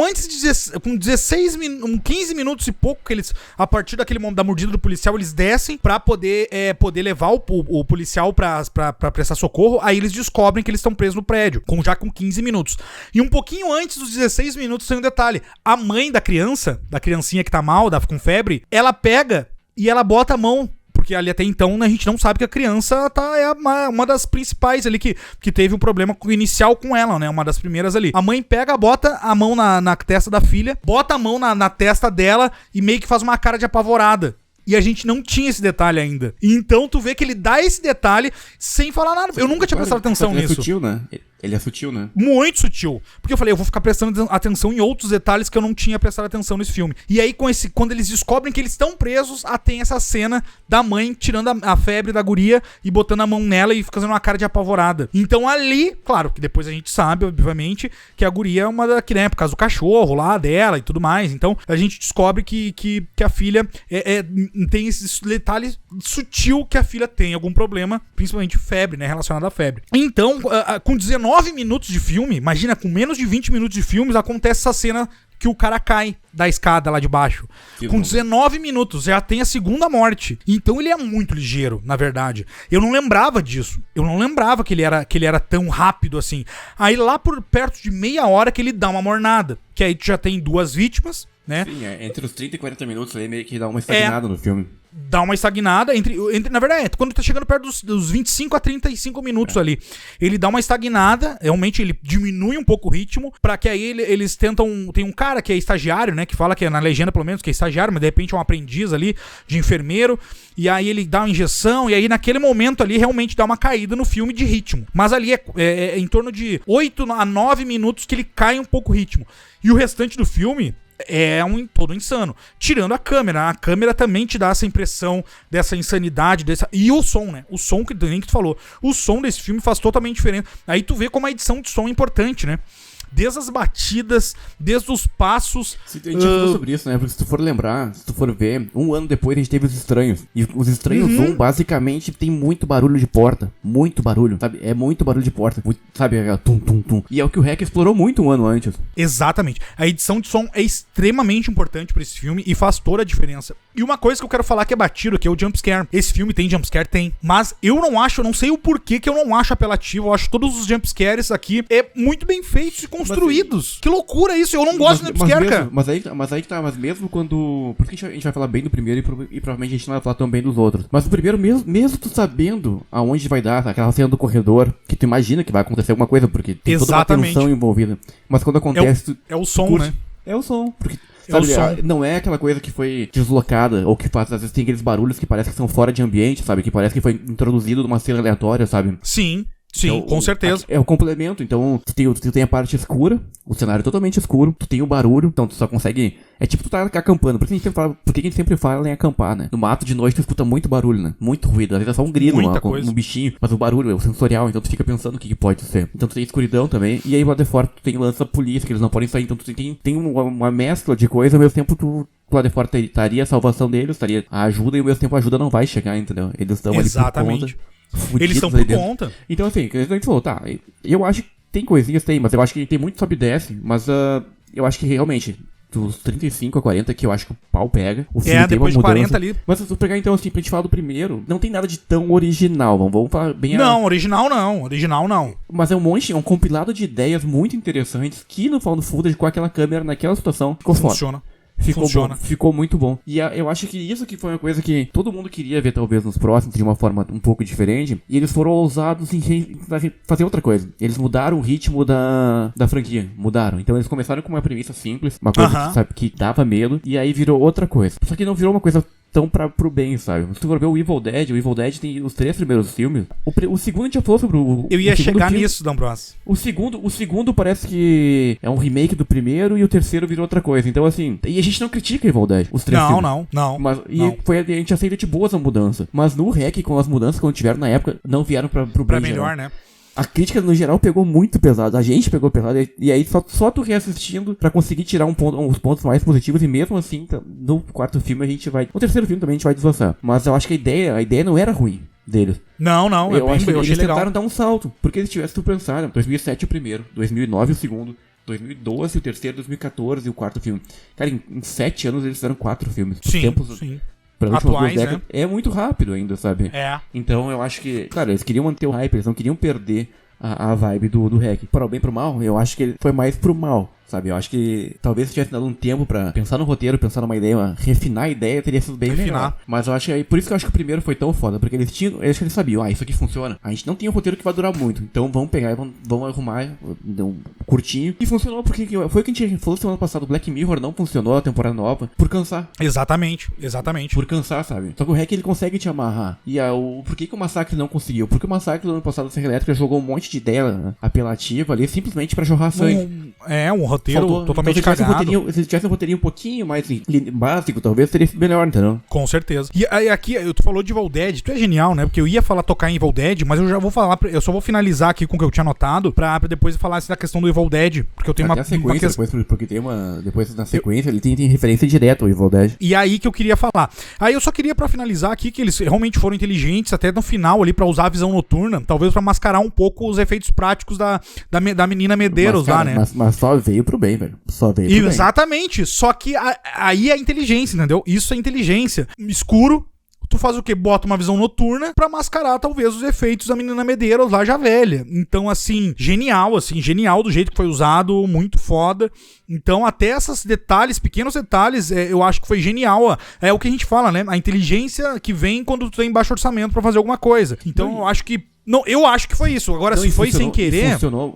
15 minutos e pouco, que eles, a partir da mordida do policial, eles descem pra poder levar o policial pra prestar socorro. Aí eles descobrem que eles estão presos no prédio, já com 15 minutos. E um pouquinho antes dos 16 minutos tem um detalhe. A mãe da criancinha que tá mal, com febre, ela pega e ela bota a mão, porque ali até então a gente não sabe que a criança é uma das principais ali que teve um problema inicial com ela, né? Uma das primeiras ali. A mãe pega, bota a mão na testa da filha, bota a mão na testa dela e meio que faz uma cara de apavorada. E a gente não tinha esse detalhe ainda. Então tu vê que ele dá esse detalhe sem falar nada. Eu nunca tinha prestado atenção nisso. Ele é sutil, né? Ele é sutil, né? Muito sutil. Porque eu falei, eu vou ficar prestando atenção em outros detalhes que eu não tinha prestado atenção nesse filme. E aí, quando eles descobrem que eles estão presos, tem essa cena da mãe tirando a febre da guria e botando a mão nela e fazendo uma cara de apavorada. Então ali, claro, que depois a gente sabe, obviamente, que a guria é uma que, né, por causa do cachorro lá dela e tudo mais. Então a gente descobre que a filha tem esse detalhe sutil que a filha tem algum problema, principalmente febre, né, relacionado à febre. Então, com 19 minutos de filme, imagina, com menos de 20 minutos de filmes, acontece essa cena que o cara cai da escada lá de baixo. Com 19 minutos, já tem a segunda morte. Então ele é muito ligeiro, na verdade. Eu não lembrava disso. Eu não lembrava que ele era tão rápido assim. Aí lá por perto de meia hora que ele dá uma mornada. Que aí tu já tem 2 vítimas, né? Sim, entre os 30 e 40 minutos aí meio que dá uma estagnada no filme. Dá uma estagnada na verdade, quando tá chegando perto dos 25 a 35 minutos ali, ele dá uma estagnada, realmente ele diminui um pouco o ritmo, pra que aí eles tentam, tem um cara que é estagiário, né, que fala que é na legenda pelo menos que é estagiário, mas de repente é um aprendiz ali de enfermeiro, e aí ele dá uma injeção, e aí naquele momento ali realmente dá uma caída no filme de ritmo, mas ali é em torno de 8 a 9 minutos que ele cai um pouco o ritmo, e o restante do filme é todo insano. Tirando a câmera também te dá essa impressão dessa insanidade, e o som, né? O som que tu falou. O som desse filme faz totalmente diferente. Aí tu vê como a edição de som é importante, né? Desde as batidas, desde os passos. A gente falou sobre isso, né? Porque se tu for lembrar, se tu for ver, um ano depois a gente teve Os Estranhos. E Os Estranhos 1, basicamente, tem muito barulho de porta. Muito barulho, sabe? É muito barulho de porta. Sabe? Tum, tum, tum. E é o que o REC explorou muito um ano antes. Exatamente. A edição de som é extremamente importante pra esse filme e faz toda a diferença. E uma coisa que eu quero falar que é batido aqui é o jumpscare. Esse filme tem jumpscare? Tem. Mas eu não sei o porquê que eu não acho apelativo. Eu acho todos os jumpscares aqui muito bem feitos e construídos. Que loucura isso, eu não gosto de jumpscare, cara. Mas aí que tá, mas mesmo quando... Porque a gente vai falar bem do primeiro e provavelmente a gente não vai falar tão bem dos outros. Mas o primeiro, mesmo tu sabendo aonde vai dar, aquela cena do corredor, que tu imagina que vai acontecer alguma coisa, porque tem toda uma tensão envolvida. Mas quando acontece... É o som, né? É o som, porque... Sabe, não é aquela coisa que foi deslocada, ou que às vezes tem aqueles barulhos que parece que são fora de ambiente, sabe? Que parece que foi introduzido numa cena aleatória, sabe? Sim, então, com certeza. É o complemento, então tu tem a parte escura, o cenário totalmente escuro, tu tem o barulho, então tu só consegue É tipo tu tá acampando. Por que a gente sempre fala em acampar, né? No mato de noite tu escuta muito barulho, né? Muito ruído. Às vezes é só um grilo, um bichinho. Mas o barulho é o sensorial, então tu fica pensando o que pode ser. Então tu tem escuridão também. E aí lá de fora tu tem lança polícia, que eles não podem sair. Então tu tem uma mescla de coisa. Ao mesmo tempo tu lá de fora estaria a salvação deles, estaria a ajuda, e ao mesmo tempo a ajuda não vai chegar, entendeu? Eles estão ali por conta. Eles estão por conta. Então assim, a gente falou, tá, eu acho que tem coisinhas, mas eu acho que tem muito sobe e desce, mas eu acho que realmente, dos 35 a 40 que eu acho que o pau pega, o filme tem uma depois de mudança. 40 ali. Mas se tu pegar então assim, pra gente falar do primeiro, não tem nada de tão original, vamos falar bem... Original não. Mas é um compilado de ideias muito interessantes que no Found Footage, com aquela câmera, naquela situação, ficou foda. Ficou muito bom. E eu acho que isso que foi uma coisa que todo mundo queria ver, talvez, nos próximos, de uma forma um pouco diferente. E eles foram ousados em fazer outra coisa. Eles mudaram o ritmo da franquia. Mudaram. Então eles começaram com uma premissa simples, uma coisa que dava medo, e aí virou outra coisa. Só que não virou uma coisa tão pro bem, sabe? Se tu for ver o Evil Dead tem os 3 primeiros filmes. O segundo a gente já falou sobre o... Eu ia chegar nisso, D'Ambrosio. O segundo parece que é um remake do primeiro, e o terceiro virou outra coisa. Então, assim... E a gente não critica Evil Dead, os 3 filmes. Não. Mas, a gente aceita de boas a mudança. Mas no REC, com as mudanças que tiveram na época, não vieram pro bem. Pra melhor, geral, né? A crítica, no geral, pegou muito pesado. A gente pegou pesado. E aí, só tu reassistindo pra conseguir tirar uns pontos mais positivos. E mesmo assim, no quarto filme a gente vai... No terceiro filme também a gente vai desvassar. Mas eu acho que a ideia não era ruim deles. Não. Eu acho que eles achei legal. Tentaram dar um salto. Porque eles tivessem tu pensar, 2007 o primeiro, 2009 o segundo, 2012 o terceiro, 2014 o quarto filme. Cara, em 7 anos eles fizeram 4 filmes. Sim. Atuais, né? É muito rápido ainda, sabe? É. Então eu acho que... Claro, eles queriam manter o hype, eles não queriam perder a vibe do REC. Para o bem, pro mal, eu acho que ele foi mais pro mal, sabe? Eu acho que talvez se tivesse dado um tempo pra pensar no roteiro, pensar numa ideia, refinar a ideia, teria sido bem melhor. Mas eu acho que por isso que eu acho que o primeiro foi tão foda, porque eles sabiam, isso aqui funciona. A gente não tem um roteiro que vai durar muito, então vamos pegar e vamos arrumar um curtinho. E funcionou, porque foi o que a gente falou semana passada, o Black Mirror não funcionou, a temporada nova, por cansar. Exatamente. Por cansar, sabe? Só que o REC, ele consegue te amarrar. E por que o Massacre não conseguiu? Porque o Massacre do ano passado, a Serra Elétrica, jogou um monte de ideia apelativa ali, simplesmente pra jorrar sangue. Um roteiro totalmente cagado. Se tivesse um roteirinho um pouquinho mais básico, talvez seria melhor, entendeu? Com certeza. E aí aqui, tu falou de Evil Dead, tu é genial, né? Porque eu ia tocar em Evil Dead, mas eu já vou falar, eu só vou finalizar aqui com o que eu tinha anotado, pra depois falar assim, da questão do Evil Dead, porque eu tenho uma sequência, porque tem depois na sequência, ele tem referência direta ao Evil Dead. E aí que eu queria falar. Aí eu só queria, pra finalizar aqui, que eles realmente foram inteligentes, até no final ali, pra usar a visão noturna, talvez pra mascarar um pouco os efeitos práticos da menina Medeiros lá, né? Mas só veio pro bem, velho. Só veio pro bem. Exatamente. Só que aí é inteligência, entendeu? Isso é inteligência. Escuro. Tu faz o quê? Bota uma visão noturna pra mascarar, talvez, os efeitos da menina Medeiros lá já velha. Então, assim, genial do jeito que foi usado, muito foda. Então, até esses detalhes, pequenos detalhes, eu acho que foi genial. Ó. É o que a gente fala, né? A inteligência que vem quando tu tem baixo orçamento pra fazer alguma coisa. Então, eu acho que... Não, eu acho que foi isso. Agora, se foi sem querer... Funcionou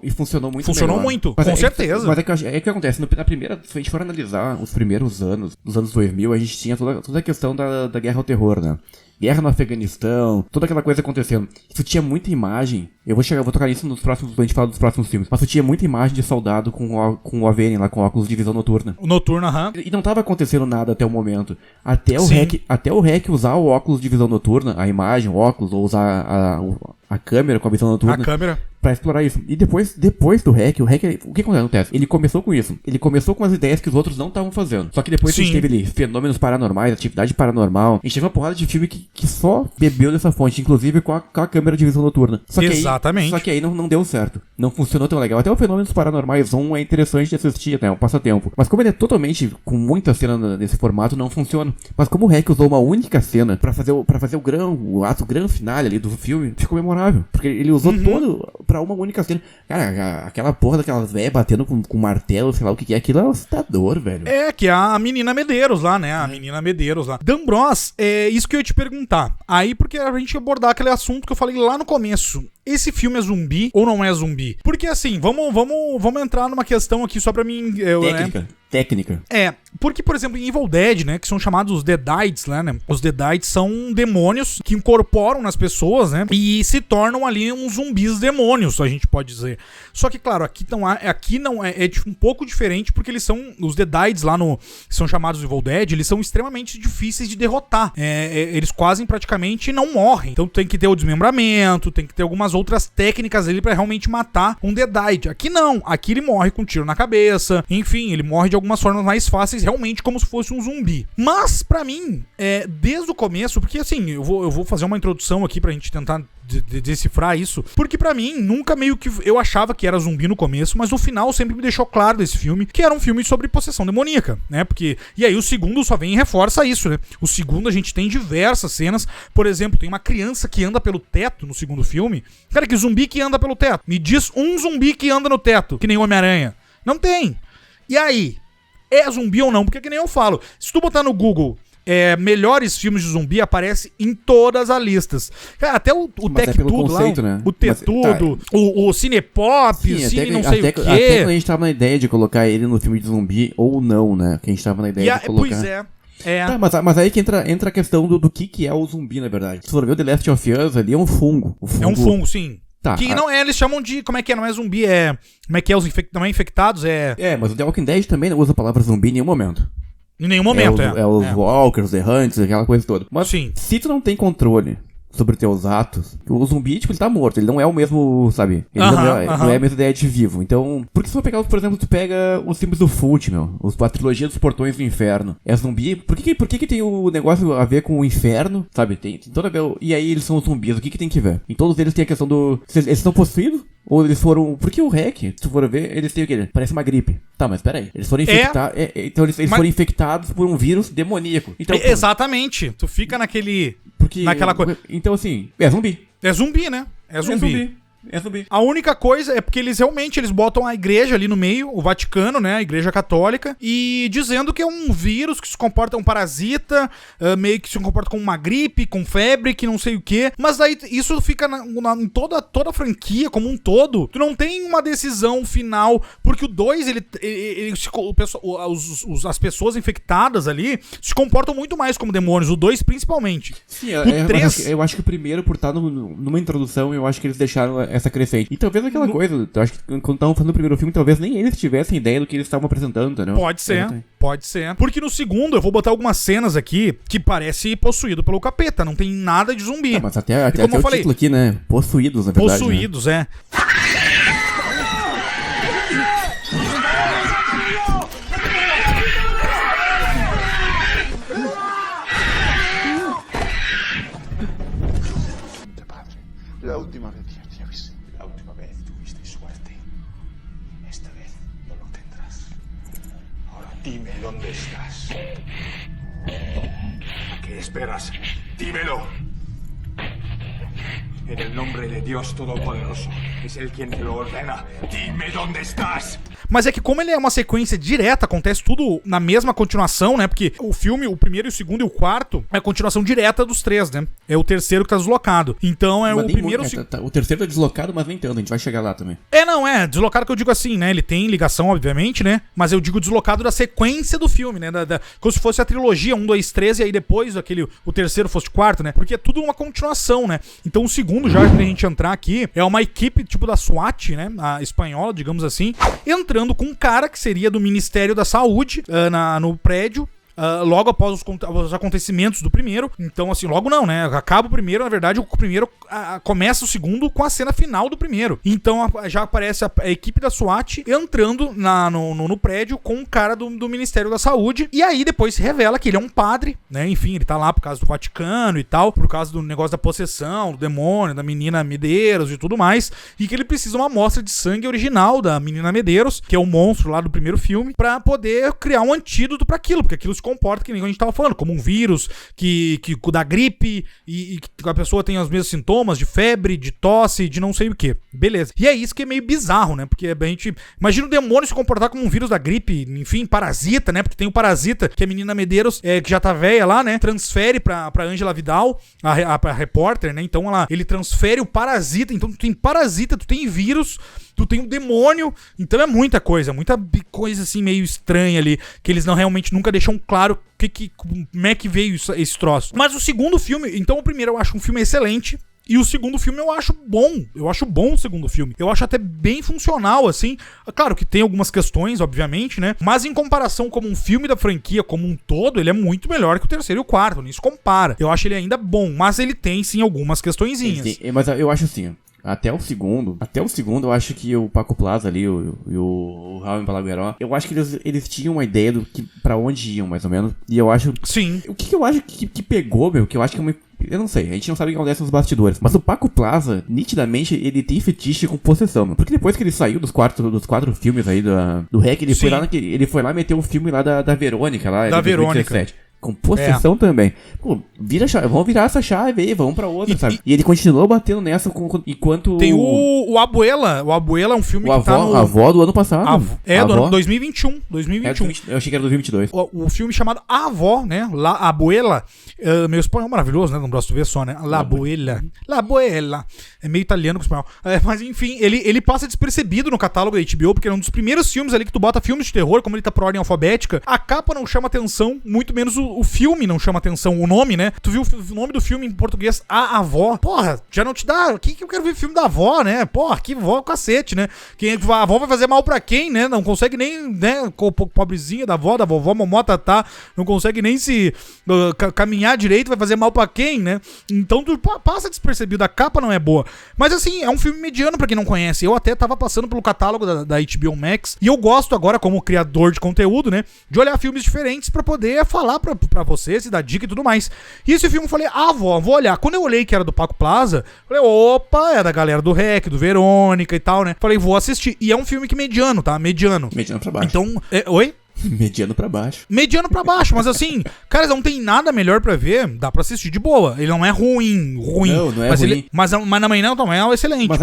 muito. Funcionou melhor. Muito, mas com certeza. Mas é que acontece, na primeira, se a gente for analisar os primeiros anos, dos anos 2000, a gente tinha toda a questão da guerra ao terror, né? Guerra no Afeganistão, toda aquela coisa acontecendo. Isso tinha muita imagem. Eu vou tocar nisso nos próximos, quando a gente fala dos próximos filmes. Mas isso tinha muita imagem de soldado com o AVN lá, com óculos de visão noturna. Noturna, aham. E não tava acontecendo nada até o momento. Até o REC usar o óculos de visão noturna, a imagem, o óculos, ou usar a câmera com a visão noturna. A câmera. Pra explorar isso. E depois do REC, o que acontece? Ele começou com isso. Ele começou com as ideias que os outros não estavam fazendo. Só que depois a gente teve ali fenômenos paranormais, atividade paranormal. A gente teve uma porrada de filme que só bebeu dessa fonte, inclusive com a câmera de visão noturna. Exatamente. Só que aí não deu certo. Não funcionou tão legal. Até o Fenômenos Paranormais 1 é interessante de assistir, né? É um passatempo. Mas como ele é totalmente com muita cena nesse formato, não funciona. Mas como o REC usou uma única cena pra fazer o ato grande final ali do filme, ficou memorável. Porque ele usou todo pra uma única cena. Cara, aquela porra daquelas velhas batendo com martelo, sei lá o que é, aquilo é assustador, velho. É, que é a menina Medeiros lá, né? A menina Medeiros lá. D'Ambrosio, é isso que eu ia te perguntar. Aí, porque a gente ia abordar aquele assunto que eu falei lá no começo. Esse filme é zumbi ou não é zumbi? Porque assim, vamos entrar numa questão aqui só pra mim... Técnica. Né? técnica. Porque, por exemplo, em Evil Dead, né, que são chamados os Deadites, né, os Deadites são demônios que incorporam nas pessoas, né, e se tornam ali uns zumbis demônios, a gente pode dizer. Só que, claro, aqui não é um pouco diferente, porque eles são, os Deadites lá que são chamados Evil Dead, eles são extremamente difíceis de derrotar. Eles quase praticamente não morrem. Então tem que ter o desmembramento, tem que ter algumas outras técnicas ali pra realmente matar um Deadite. Aqui não, aqui ele morre com um tiro na cabeça, enfim, ele morre de algumas formas mais fáceis, realmente como se fosse um zumbi. Mas, pra mim, desde o começo, porque assim, eu vou fazer uma introdução aqui pra gente tentar decifrar isso, porque pra mim, nunca meio que eu achava que era zumbi no começo, mas o final sempre me deixou claro desse filme, que era um filme sobre possessão demoníaca, né, porque, e aí o segundo só vem e reforça isso, né, o segundo a gente tem diversas cenas, por exemplo, tem uma criança que anda pelo teto no segundo filme, cara, que zumbi que anda pelo teto? Me diz um zumbi que anda no teto, que nem o Homem-Aranha. Não tem. E aí, é zumbi ou não? Porque que nem eu falo, se tu botar no Google melhores filmes de zumbi, aparece em todas as listas. Cara, até o Tech Tudo lá, né? o T-Tudo, o Cinepop, sim, o Cine não até sei o quê. Até quando a gente tava na ideia de colocar ele no filme de zumbi ou não, né? Que a gente tava na ideia de colocar. Pois é. Tá, mas aí que entra a questão do que é o zumbi, na verdade. Se for ver o The Last of Us ali, é um fungo. É um fungo, sim. Tá, que não eles chamam de, como é que é, não é zumbi, como é que é, não é infectados, mas o The Walking Dead também não usa a palavra zumbi em nenhum momento. Em nenhum momento, os walkers, the hunts, aquela coisa toda. Mas sim, se tu não tem controle sobre teus atos, o zumbi, tipo, ele tá morto, ele não é o mesmo, sabe? Ele não é a mesma ideia de vivo. Então, por que se for pegar, por exemplo, tu pega os filmes do Fult, a trilogia dos Portões do Inferno, é zumbi? Por que tem o negócio a ver com o inferno, sabe? Tem toda a ver, e aí eles são zumbis, o que tem que ver? Em todos eles tem a questão do... Eles estão possuídos? Ou eles foram... Porque o REC, se tu for ver, eles têm o quê? Parece uma gripe. Tá, mas peraí. Eles foram infectados... então eles foram infectados por um vírus demoníaco. Então, exatamente. Tu fica naquela coisa. Então, assim, é zumbi. É zumbi, né? É zumbi. A única coisa é porque eles botam a igreja ali no meio, o Vaticano, né, a igreja católica, e dizendo que é um vírus que se comporta, um parasita, meio que se comporta como uma gripe, com febre, que não sei o quê, mas daí isso fica em toda a franquia como um todo, tu não tem uma decisão final, porque o 2, as pessoas infectadas ali se comportam muito mais como demônios, o 2 principalmente. Sim, o 3... eu acho que o primeiro, por estar numa introdução, eu acho que eles deixaram essa crescente. E talvez aquela coisa, eu acho que quando estavam fazendo o primeiro filme, talvez nem eles tivessem ideia do que eles estavam apresentando, entendeu? Pode ser. Porque no segundo, eu vou botar algumas cenas aqui que parece possuído pelo capeta, não tem nada de zumbi. Mas até o título aqui, né? Possuídos, na verdade. Possuídos, né? La última vez que te avisé. La última vez tuviste suerte. Esta vez no lo tendrás. Ahora dime dónde estás. ¿A qué esperas? ¡Dímelo! En el nombre de Dios Todopoderoso, es Él quien te lo ordena. ¡Dime dónde estás! Mas é que como ele é uma sequência direta, acontece tudo na mesma continuação, né? Porque o filme, o primeiro, o segundo e o quarto é a continuação direta dos três, né? É o terceiro que tá deslocado. Então mas o primeiro... o terceiro tá deslocado, mas nem tanto, a gente vai chegar lá também. Deslocado que eu digo assim, né? Ele tem ligação, obviamente, né? Mas eu digo deslocado da sequência do filme, né? Como se fosse a trilogia 1, 2, 3 e aí depois o terceiro fosse o quarto, né? Porque é tudo uma continuação, né? Então o segundo, já que a gente entrar aqui, é uma equipe tipo da SWAT, né? A espanhola, digamos assim, entrando com um cara que seria do Ministério da Saúde no prédio. Logo após os acontecimentos do primeiro. Então, assim, logo não, né? Acaba o primeiro, na verdade, o primeiro começa o segundo com a cena final do primeiro. Então, já aparece a equipe da SWAT entrando no prédio com um cara do Ministério da Saúde. E aí, depois se revela que ele é um padre, né? Enfim, ele tá lá por causa do Vaticano e tal, por causa do negócio da possessão, do demônio, da menina Medeiros e tudo mais. E que ele precisa de uma amostra de sangue original da menina Medeiros, que é o monstro lá do primeiro filme, pra poder criar um antídoto pra aquilo, porque aquilo se comporta, que nem a gente tava falando, como um vírus que dá gripe e que a pessoa tem os mesmos sintomas de febre, de tosse, de não sei o que. Beleza. E é isso que é meio bizarro, né? Porque a gente imagina o demônio se comportar como um vírus da gripe, enfim, parasita, né? Porque tem o parasita, que a menina Medeiros, que já tá velha lá, né? Transfere pra Angela Vidal, a repórter, né? Então ele transfere o parasita. Então tu tem parasita, tu tem vírus tu tem um demônio, então é muita coisa assim meio estranha ali, que eles não realmente nunca deixam claro como é que veio esse troço. Mas o segundo filme, então o primeiro eu acho um filme excelente, e o segundo filme eu acho bom o segundo filme. Eu acho até bem funcional, assim. Claro que tem algumas questões, obviamente, né? Mas em comparação como um filme da franquia como um todo, ele é muito melhor que o terceiro e o quarto, nem se compara. Eu acho ele ainda bom, mas ele tem, sim, algumas questõezinhas. Mas eu acho assim, até o segundo, eu acho que o Paco Plaza ali, o Raul Balagueró, eu acho que eles tinham uma ideia do que, pra onde iam, mais ou menos. E eu acho... Sim. O que eu acho que pegou, meu, que eu acho que é uma... Eu não sei, a gente não sabe o que acontece nos bastidores. Mas o Paco Plaza, nitidamente, ele tem fetiche com possessão, meu. Porque depois que ele saiu dos quatro filmes aí do REC, ele foi lá meter um filme lá da Verônica, lá, da de 2017. Verônica. Com possessão também. Pô, vamos virar essa chave aí, vamos pra outra, sabe? E ele continuou batendo nessa enquanto... Tem o Abuela. O Abuela é um filme que tá no... A avó do ano passado. Do ano 2021. Eu achei que era 2022. O filme chamado A Avó, né? La Abuela. Meu espanhol é maravilhoso, né? Não gosto de ver só, né? La Abuela. La Abuela. É meio italiano com espanhol. Mas enfim, ele passa despercebido no catálogo da HBO, porque é um dos primeiros filmes ali que tu bota filmes de terror, como ele tá por ordem alfabética. A capa não chama atenção, muito menos o filme não chama atenção, o nome, né? Tu viu o nome do filme em português, A Avó. Porra, já não te dá... O que eu quero ver filme da avó, né? Porra, que vó cacete, né? A avó vai fazer mal pra quem, né? Não consegue nem, né? Pobrezinha da vovó Momó Tatá, não consegue nem se caminhar direito, vai fazer mal pra quem, né? Então tu passa despercebido, a capa não é boa. Mas assim, é um filme mediano pra quem não conhece. Eu até tava passando pelo catálogo da HBO Max, e eu gosto agora, como criador de conteúdo, né? De olhar filmes diferentes pra poder falar pra vocês e dar dica e tudo mais. E esse filme eu falei, vou olhar. Quando eu olhei que era do Paco Plaza, falei, opa, é da galera do REC, do Verônica e tal, né? Falei, vou assistir. E é um filme que mediano, tá? Mediano. Mediano pra baixo. Então, oi? Mediano pra baixo. Mediano pra baixo, mas assim, cara, não tem nada melhor pra ver, dá pra assistir de boa. Ele não é ruim. Não é mas ruim. Mas na manhã também é excelente, mas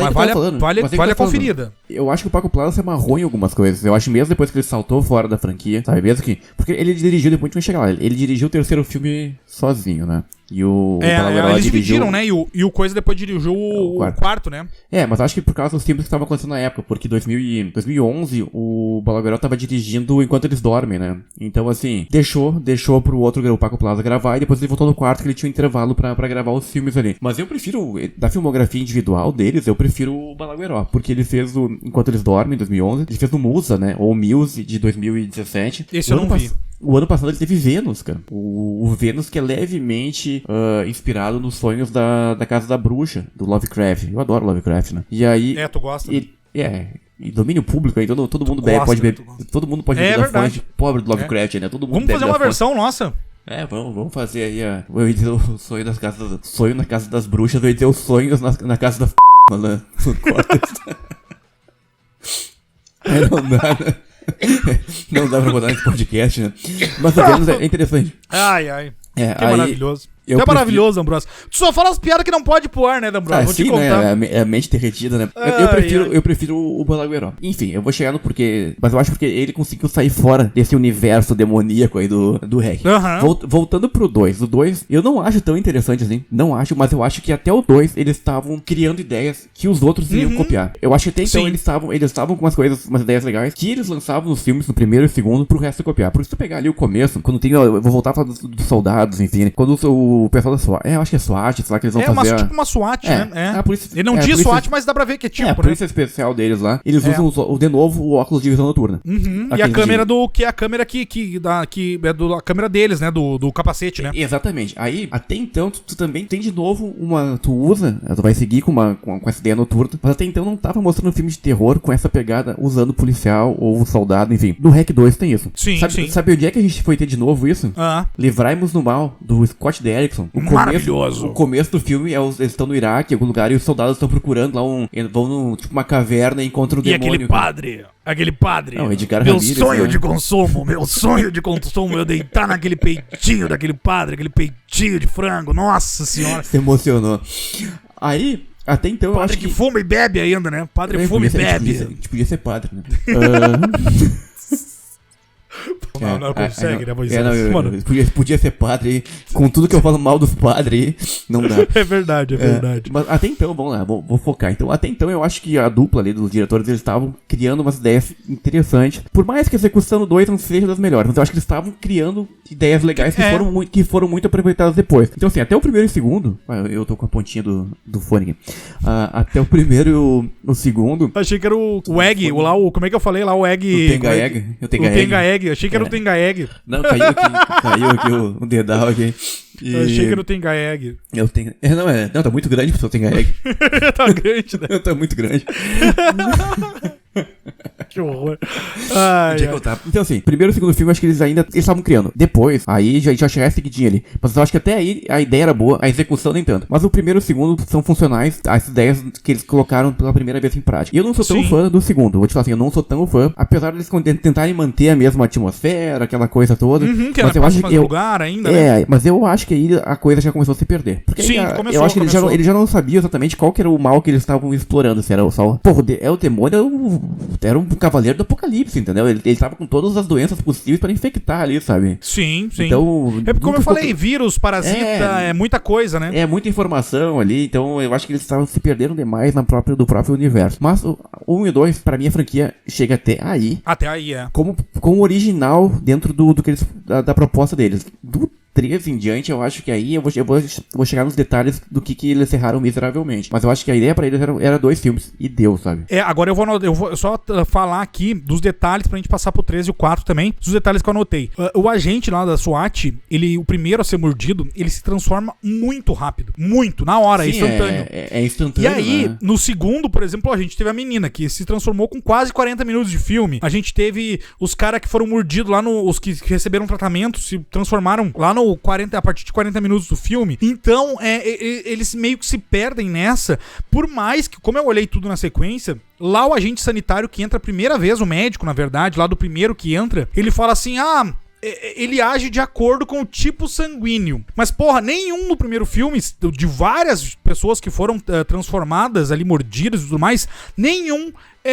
vale a conferida. Eu acho que o Paco Plaza é marrom em algumas coisas. Eu acho mesmo depois que ele saltou fora da franquia, sabe? Mesmo que... Porque ele dirigiu, depois a gente vai chegar lá, ele dirigiu o terceiro filme sozinho, né? E o eles dividiram, né? E o Coisa depois dirigiu o quarto, né? Mas acho que por causa dos filmes que estavam acontecendo na época, porque em 2011 o Balagueró tava dirigindo Enquanto Eles Dormem, né? Então, assim, deixou pro outro, o Paco Plaza, gravar, e depois ele voltou no quarto que ele tinha um intervalo pra gravar os filmes ali. Mas eu prefiro, da filmografia individual deles, eu prefiro o Balagueró, porque ele fez o Enquanto Eles Dormem, em 2011, ele fez o Musa, né? Ou Muse, de 2017. Esse eu não vi. O ano passado ele teve Vênus, cara. O Vênus que é levemente inspirado nos sonhos da Casa da Bruxa, do Lovecraft. Eu adoro Lovecraft, né? E aí... tu gosta. E domínio público aí, todo mundo pode beber. Todo mundo pode beber da fonte pobre do Lovecraft, né? Todo mundo vamos fazer uma versão nossa. Vamos fazer aí eu ia dizer o sonho das casas... Sonho na Casa das Bruxas, eu ia dizer os sonhos na Casa da né? Não dá, né? Não dá pra botar nesse podcast, né? Mas o Vênus é interessante. Que maravilhoso. É maravilhoso, Ambrosio. Tu só fala as piadas que não pode pôr ar, né, Ambrosio? Vou te contar. Né? É a mente derretida, né? Eu prefiro o Balagueró. Enfim, eu vou chegar no porquê. Mas eu acho porque ele conseguiu sair fora desse universo demoníaco aí do REC. Voltando pro 2. O 2, eu não acho tão interessante assim. Não acho, mas eu acho que até o 2 eles estavam criando ideias que os outros iriam copiar. Eu acho que até então eles estavam com umas ideias legais que eles lançavam nos filmes, no primeiro e segundo, pro resto copiar. Por isso, tu pegar ali o começo, quando tem. Eu vou voltar a falar dos soldados, enfim. Né? Quando o pessoal da SWAT. Eu acho que é SWAT, sei lá, que eles vão fazer. Tipo uma SWAT, né? Por isso, ele não diz SWAT, mas dá pra ver que é tipo, a polícia especial deles lá. Eles usam de novo o óculos de visão noturna. E a câmera que é a câmera que é a câmera deles, né? Do capacete, né? Exatamente. Aí, até então, tu também tem de novo tu usa, tu vai seguir com essa ideia noturna, mas até então não tava mostrando um filme de terror com essa pegada usando policial ou soldado, enfim. No REC 2 tem isso. Sim. Sabe onde é que a gente foi ter de novo isso? Livrai-nos do Mal, do Scott Derrickson. Maravilhoso. O começo do filme eles estão no Iraque, em algum lugar, e os soldados estão procurando lá vão tipo uma caverna e encontram o demônio. E aquele padre. Não, Edgar meu Ramirez, sonho de consumo, eu deitar naquele peitinho daquele padre, aquele peitinho de frango, nossa senhora. Se emocionou. Aí, até então eu acho que fuma e bebe ainda, né? Padre fuma e bebe. A gente podia ser padre, né? Não consegue, né, Moisés? Não, Mano. podia ser padre, com tudo que eu falo mal dos padres, não dá. É verdade. Mas até então, vamos lá, vou focar. Então, até então eu acho que a dupla ali dos diretores, eles estavam criando umas ideias interessantes. Por mais que a execução do 2 não seja das melhores, mas eu acho que eles estavam criando ideias legais que foram muito aproveitadas depois. Então assim, até o primeiro e o segundo, eu tô com a pontinha do fone aqui. Até o primeiro e o segundo... Achei que era o Egg, como é que eu falei lá, o Egg... O Tenga Egg. O Tenga Egg, achei que era o Tenga Egg. Não, caiu aqui o dedal aqui. Eu achei que era o Tenga Egg. Eu tenho... Não, tá muito grande pro seu Tenga Egg. Tá grande, né? Tá muito grande. Que horror. Então assim, primeiro e segundo filme, eu acho que eles estavam criando. Depois, aí já chegar seguidinho ali. Mas eu acho que até aí a ideia era boa, a execução nem tanto. Mas o primeiro e o segundo são funcionais, as ideias que eles colocaram pela primeira vez em prática. E eu não sou tão fã do segundo, vou te falar assim, eu não sou tão fã, apesar de eles tentarem manter a mesma atmosfera, aquela coisa toda. Que mas eu acho que lugar ainda, né? Mas eu acho que aí a coisa já começou a se perder. Porque sim, aí, eu acho que eles já não sabiam exatamente qual que era o mal que eles estavam explorando. Se era só... Pô, o demônio era um cavaleiro do apocalipse, entendeu? Ele tava com todas as doenças possíveis pra infectar ali, sabe? Sim. Então... Como eu falei, vírus, parasita, é muita coisa, né? É muita informação ali, então eu acho que eles estavam se perdendo demais do próprio universo. Mas o 1 e o 2, pra mim, a franquia chega até aí. Até aí, é. Como original dentro do que eles... da proposta deles. Do 3 em diante, eu acho que aí eu vou chegar nos detalhes do que eles erraram miseravelmente. Mas eu acho que a ideia pra eles era 2 filmes. E deu, sabe? Agora eu vou só falar aqui dos detalhes pra gente passar pro 3 e o 4 também. Dos detalhes que eu anotei. O agente lá da SWAT, o primeiro a ser mordido, ele se transforma muito rápido. Muito, na hora, sim, instantâneo. É instantâneo. E aí, né? no segundo, por exemplo, a gente teve a menina que se transformou com quase 40 minutos de filme. A gente teve os caras que foram mordidos lá os que receberam tratamento, se transformaram lá no 40, a partir de 40 minutos do filme. Então, eles meio que se perdem nessa, por mais que, como eu olhei tudo na sequência, lá o agente sanitário que entra a primeira vez, o médico, na verdade, lá do primeiro que entra, ele fala assim, ele age de acordo com o tipo sanguíneo. Mas, porra, nenhum no primeiro filme, de várias pessoas que foram transformadas ali, mordidas e tudo mais, nenhum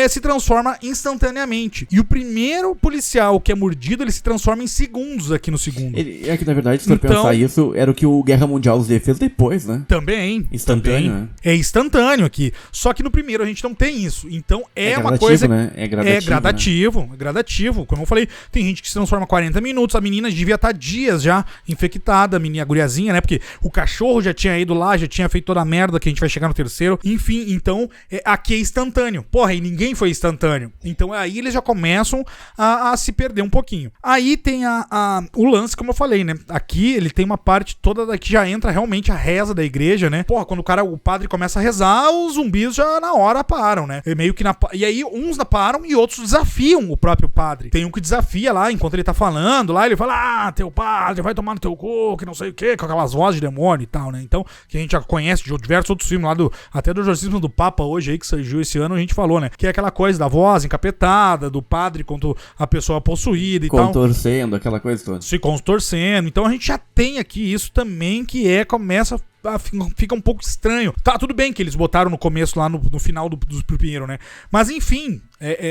se transforma instantaneamente. E o primeiro policial que é mordido, ele se transforma em segundos aqui no segundo. É que, na verdade, se for pensar isso, era o que o Guerra Mundial Z fez depois, né? Também. Instantâneo, né? É instantâneo aqui. Só que no primeiro a gente não tem isso. Então é uma coisa... Né? É gradativo, né? É gradativo. Como eu falei, tem gente que se transforma 40 minutos. A menina devia estar dias já infectada, a guriazinha, né? Porque o cachorro já tinha ido lá, já tinha feito toda a merda que a gente vai chegar no terceiro. Enfim, então, aqui é instantâneo. Porra, e ninguém foi instantâneo. Então aí eles já começam a se perder um pouquinho. Aí tem o lance, como eu falei, né? Aqui ele tem uma parte toda que já entra realmente a reza da igreja, né? Porra, quando o padre começa a rezar, os zumbis já na hora param, né? É meio que e aí uns param e outros desafiam o próprio padre. Tem um que desafia lá, enquanto ele tá falando, lá ele fala, teu padre vai tomar no teu cu, que não sei o que, com aquelas vozes de demônio e tal, né? Então, que a gente já conhece de diversos outros filmes lá, até do Exorcismo do Papa hoje aí, que surgiu esse ano, a gente falou, né? Que é aquela coisa da voz encapetada, do padre quanto a pessoa possuída e tal. Contorcendo, aquela coisa toda. Se contorcendo. Então a gente já tem aqui isso também, que começa fica um pouco estranho. Tá, tudo bem que eles botaram no começo lá no final do primeiro, né? Mas enfim,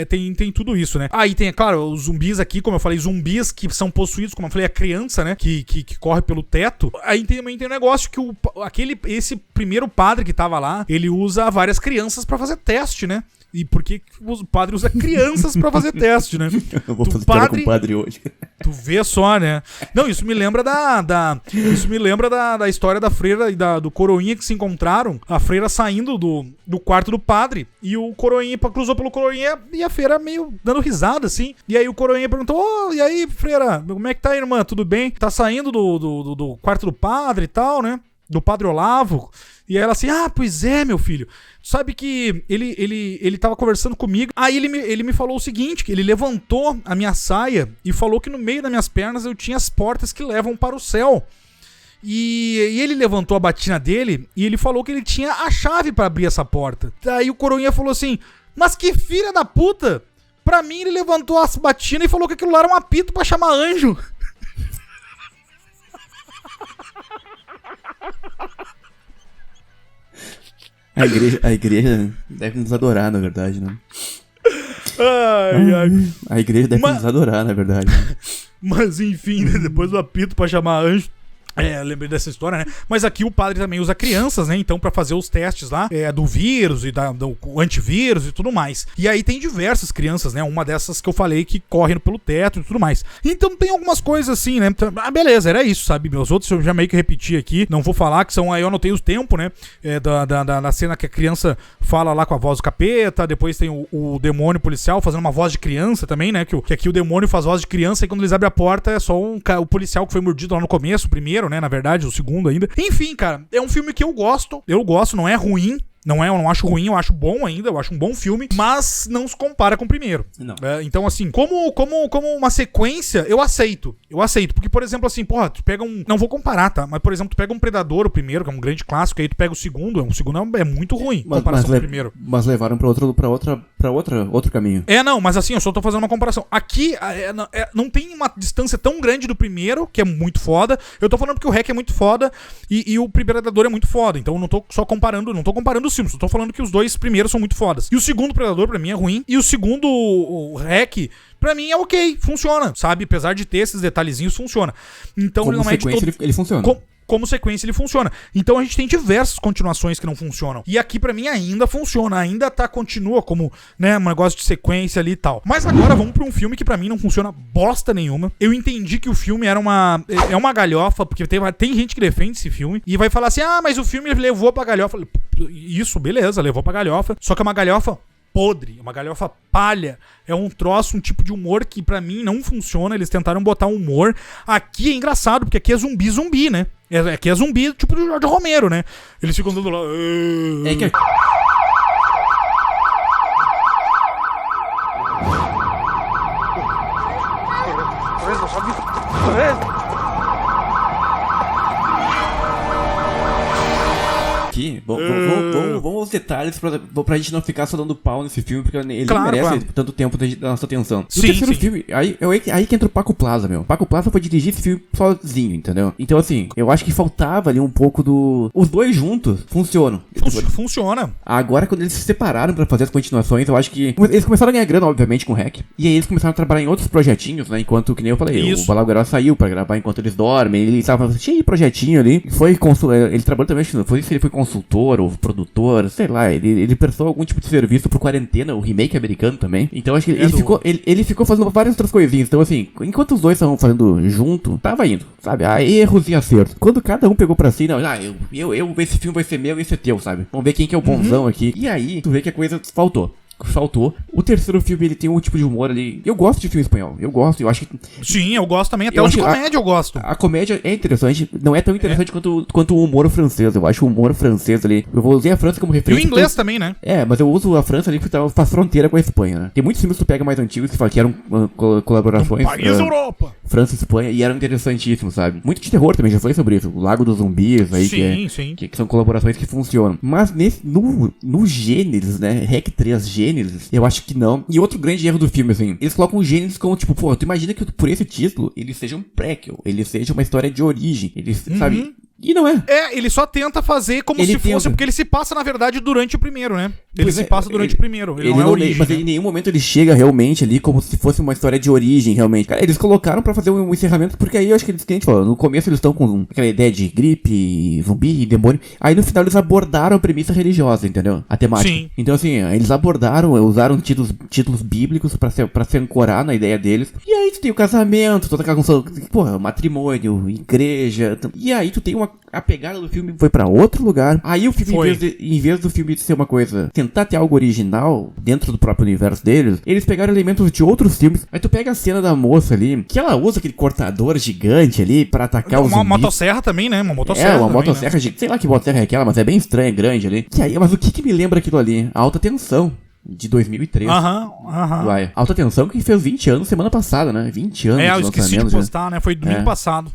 tem tudo isso, né? Aí tem, é claro, os zumbis aqui, como eu falei, zumbis que são possuídos, como eu falei, a criança, né? Que corre pelo teto. Aí também tem um negócio que esse primeiro padre que tava lá, ele usa várias crianças pra fazer teste, né? E por que o padre usa crianças pra fazer teste, né? Eu vou fazer teste com o padre hoje. Tu vê só, né? Não, isso me lembra da história da freira e do coroinha que se encontraram. A freira saindo do quarto do padre. E o coroinha cruzou pelo coroinha e a freira meio dando risada, assim. E aí o coroinha perguntou, e aí, freira, como é que tá, irmã? Tudo bem? Tá saindo do quarto do padre e tal, né? Do padre Olavo. E aí ela assim, pois é, meu filho. Sabe que ele tava conversando comigo. Aí ele me falou o seguinte, que ele levantou a minha saia e falou que no meio das minhas pernas eu tinha as portas que levam para o céu. E ele levantou a batina dele e ele falou que ele tinha a chave para abrir essa porta. Aí o coroinha falou assim, mas que filha da puta! Pra mim ele levantou as batinas e falou que aquilo lá era um apito pra chamar anjo. A igreja deve nos adorar, na verdade, né? Ai. A igreja deve nos adorar, na verdade. Né? Mas enfim, né? Depois do apito pra chamar anjo. Lembrei dessa história, né? Mas aqui o padre também usa crianças, né? Então, pra fazer os testes lá, do vírus e do antivírus e tudo mais. E aí tem diversas crianças, né? Uma dessas que eu falei que correm pelo teto e tudo mais. Então tem algumas coisas assim, né? Beleza, era isso, sabe? Meus outros eu já meio que repeti aqui. Não vou falar, que são aí, eu anotei os tempos, né? Da cena que a criança fala lá com a voz do capeta. Depois tem o demônio policial fazendo uma voz de criança também, né? Que aqui o demônio faz voz de criança e quando eles abrem a porta é só o policial que foi mordido lá no começo, o primeiro, né, na verdade, o segundo ainda. Enfim, cara, é um filme que eu gosto, não é ruim. Eu não acho ruim, eu acho bom ainda, eu acho um bom filme, mas não se compara com o primeiro. Não. Então, assim, como uma sequência, eu aceito, porque, por exemplo, assim, porra, tu pega não vou comparar, tá, mas, por exemplo, tu pega um Predador, o primeiro, que é um grande clássico, aí tu pega o segundo é muito ruim, em comparação com o primeiro. Mas levaram pra outro caminho. Não, mas assim, eu só tô fazendo uma comparação. Aqui, não tem uma distância tão grande do primeiro, que é muito foda, eu tô falando porque o REC é muito foda, e o Predador é muito foda, então eu não tô comparando os filmes, eu tô falando que os dois primeiros são muito fodas. E o segundo Predador pra mim é ruim, e o segundo o REC pra mim é ok, funciona, sabe? Apesar de ter esses detalhezinhos, funciona. Então como ele não é de todo... ele funciona. Como sequência ele funciona. Então a gente tem diversas continuações que não funcionam. E aqui pra mim ainda funciona, continua como, né, um negócio de sequência ali e tal. Mas agora vamos pra um filme que pra mim não funciona bosta nenhuma. Eu entendi que o filme era uma galhofa, porque tem gente que defende esse filme e vai falar assim, mas o filme levou pra galhofa. Isso, beleza, levou pra galhofa. Só que é uma galhofa podre, uma galhofa palha, é um troço, um tipo de humor que pra mim não funciona. Eles tentaram botar humor. Aqui é engraçado, porque aqui é zumbi, né? Aqui é zumbi tipo do Jorge Romero, né? Eles ficam dando lá... É que... Aqui, vamos aos detalhes pra gente não ficar só dando pau nesse filme, porque ele não merece tanto tempo da nossa atenção. Sim, o terceiro filme, aí que entra o Paco Plaza, meu. Paco Plaza foi dirigir esse filme sozinho, entendeu? Então, assim, eu acho que faltava ali um pouco do... Os dois juntos funcionam. Funciona. Agora, quando eles se separaram pra fazer as continuações, eu acho que... Eles começaram a ganhar grana, obviamente, com o REC. E aí eles começaram a trabalhar em outros projetinhos, né? Enquanto, que nem eu falei, o Balagueró saiu pra gravar enquanto eles dormem. Ele tava cheio de projetinho ali. Ele trabalhou também, não foi se ele foi consultor ou produtor, sei lá. Ele prestou algum tipo de serviço pro Quarentena, o remake americano também. Então, acho que ele ficou fazendo várias outras coisinhas. Então, assim, enquanto os dois estavam fazendo junto, tava indo, sabe? Aí erros e acertos. Quando cada um pegou pra si, não, esse filme vai ser meu e esse é teu, sabe? Vamos ver quem que é o bonzão aqui. E aí, tu vê que a coisa faltou. O terceiro filme, ele tem um tipo de humor ali. Eu gosto de filme espanhol. Eu acho que... Sim, eu gosto também. Até o de comédia eu gosto. A comédia é interessante. Não é tão interessante quanto o humor francês. Eu acho o humor francês ali... Eu vou usar a França como referência. E o inglês também, né? Mas eu uso a França ali porque faz fronteira com a Espanha, né? Tem muitos filmes que tu pega mais antigos que eram colaborações... País Europa! França e Espanha, e eram interessantíssimos, sabe? Muito de terror também, já falei sobre isso. O Lago dos Zumbis aí, sim. Que são colaborações que funcionam. Mas no Gênesis, né? REC 3 Gênesis, eu acho que não. E outro grande erro do filme, assim, eles colocam o Gênesis como, tipo, pô, tu imagina que por esse título, ele seja um prequel, ele seja uma história de origem, ele, sabe... E não é. Ele só tenta fazer como se fosse, porque ele se passa, na verdade, durante o primeiro, né? Ele se passa durante o primeiro, ele não é origem. Mas em nenhum momento ele chega realmente ali como se fosse uma história de origem, realmente. Cara, eles colocaram pra fazer um encerramento, porque aí eu acho que eles, que a gente falou, no começo eles estão com aquela ideia de gripe, zumbi, demônio. Aí no final eles abordaram a premissa religiosa, entendeu? A temática. Sim. Então assim, eles usaram títulos bíblicos pra se ancorar na ideia deles. E aí tu tem o casamento, toda aquela construção, porra, matrimônio, igreja. E aí tu tem a pegada do filme foi pra outro lugar. Aí o filme, em vez do filme ser uma coisa, tentar ter algo original dentro do próprio universo deles, eles pegaram elementos de outros filmes. Aí tu pega a cena da moça ali, que ela usa aquele cortador gigante ali pra atacar os zumbis. Uma motosserra também, né? Uma motosserra. Uma motosserra, né? Sei lá que motosserra é aquela, mas é bem estranha, grande ali. E aí, mas o que me lembra aquilo ali? A Alta Tensão. De 2003. Vai. Alta Tensão que fez 20 anos semana passada, né? 20 anos eu esqueci de postar, né? Foi domingo passado.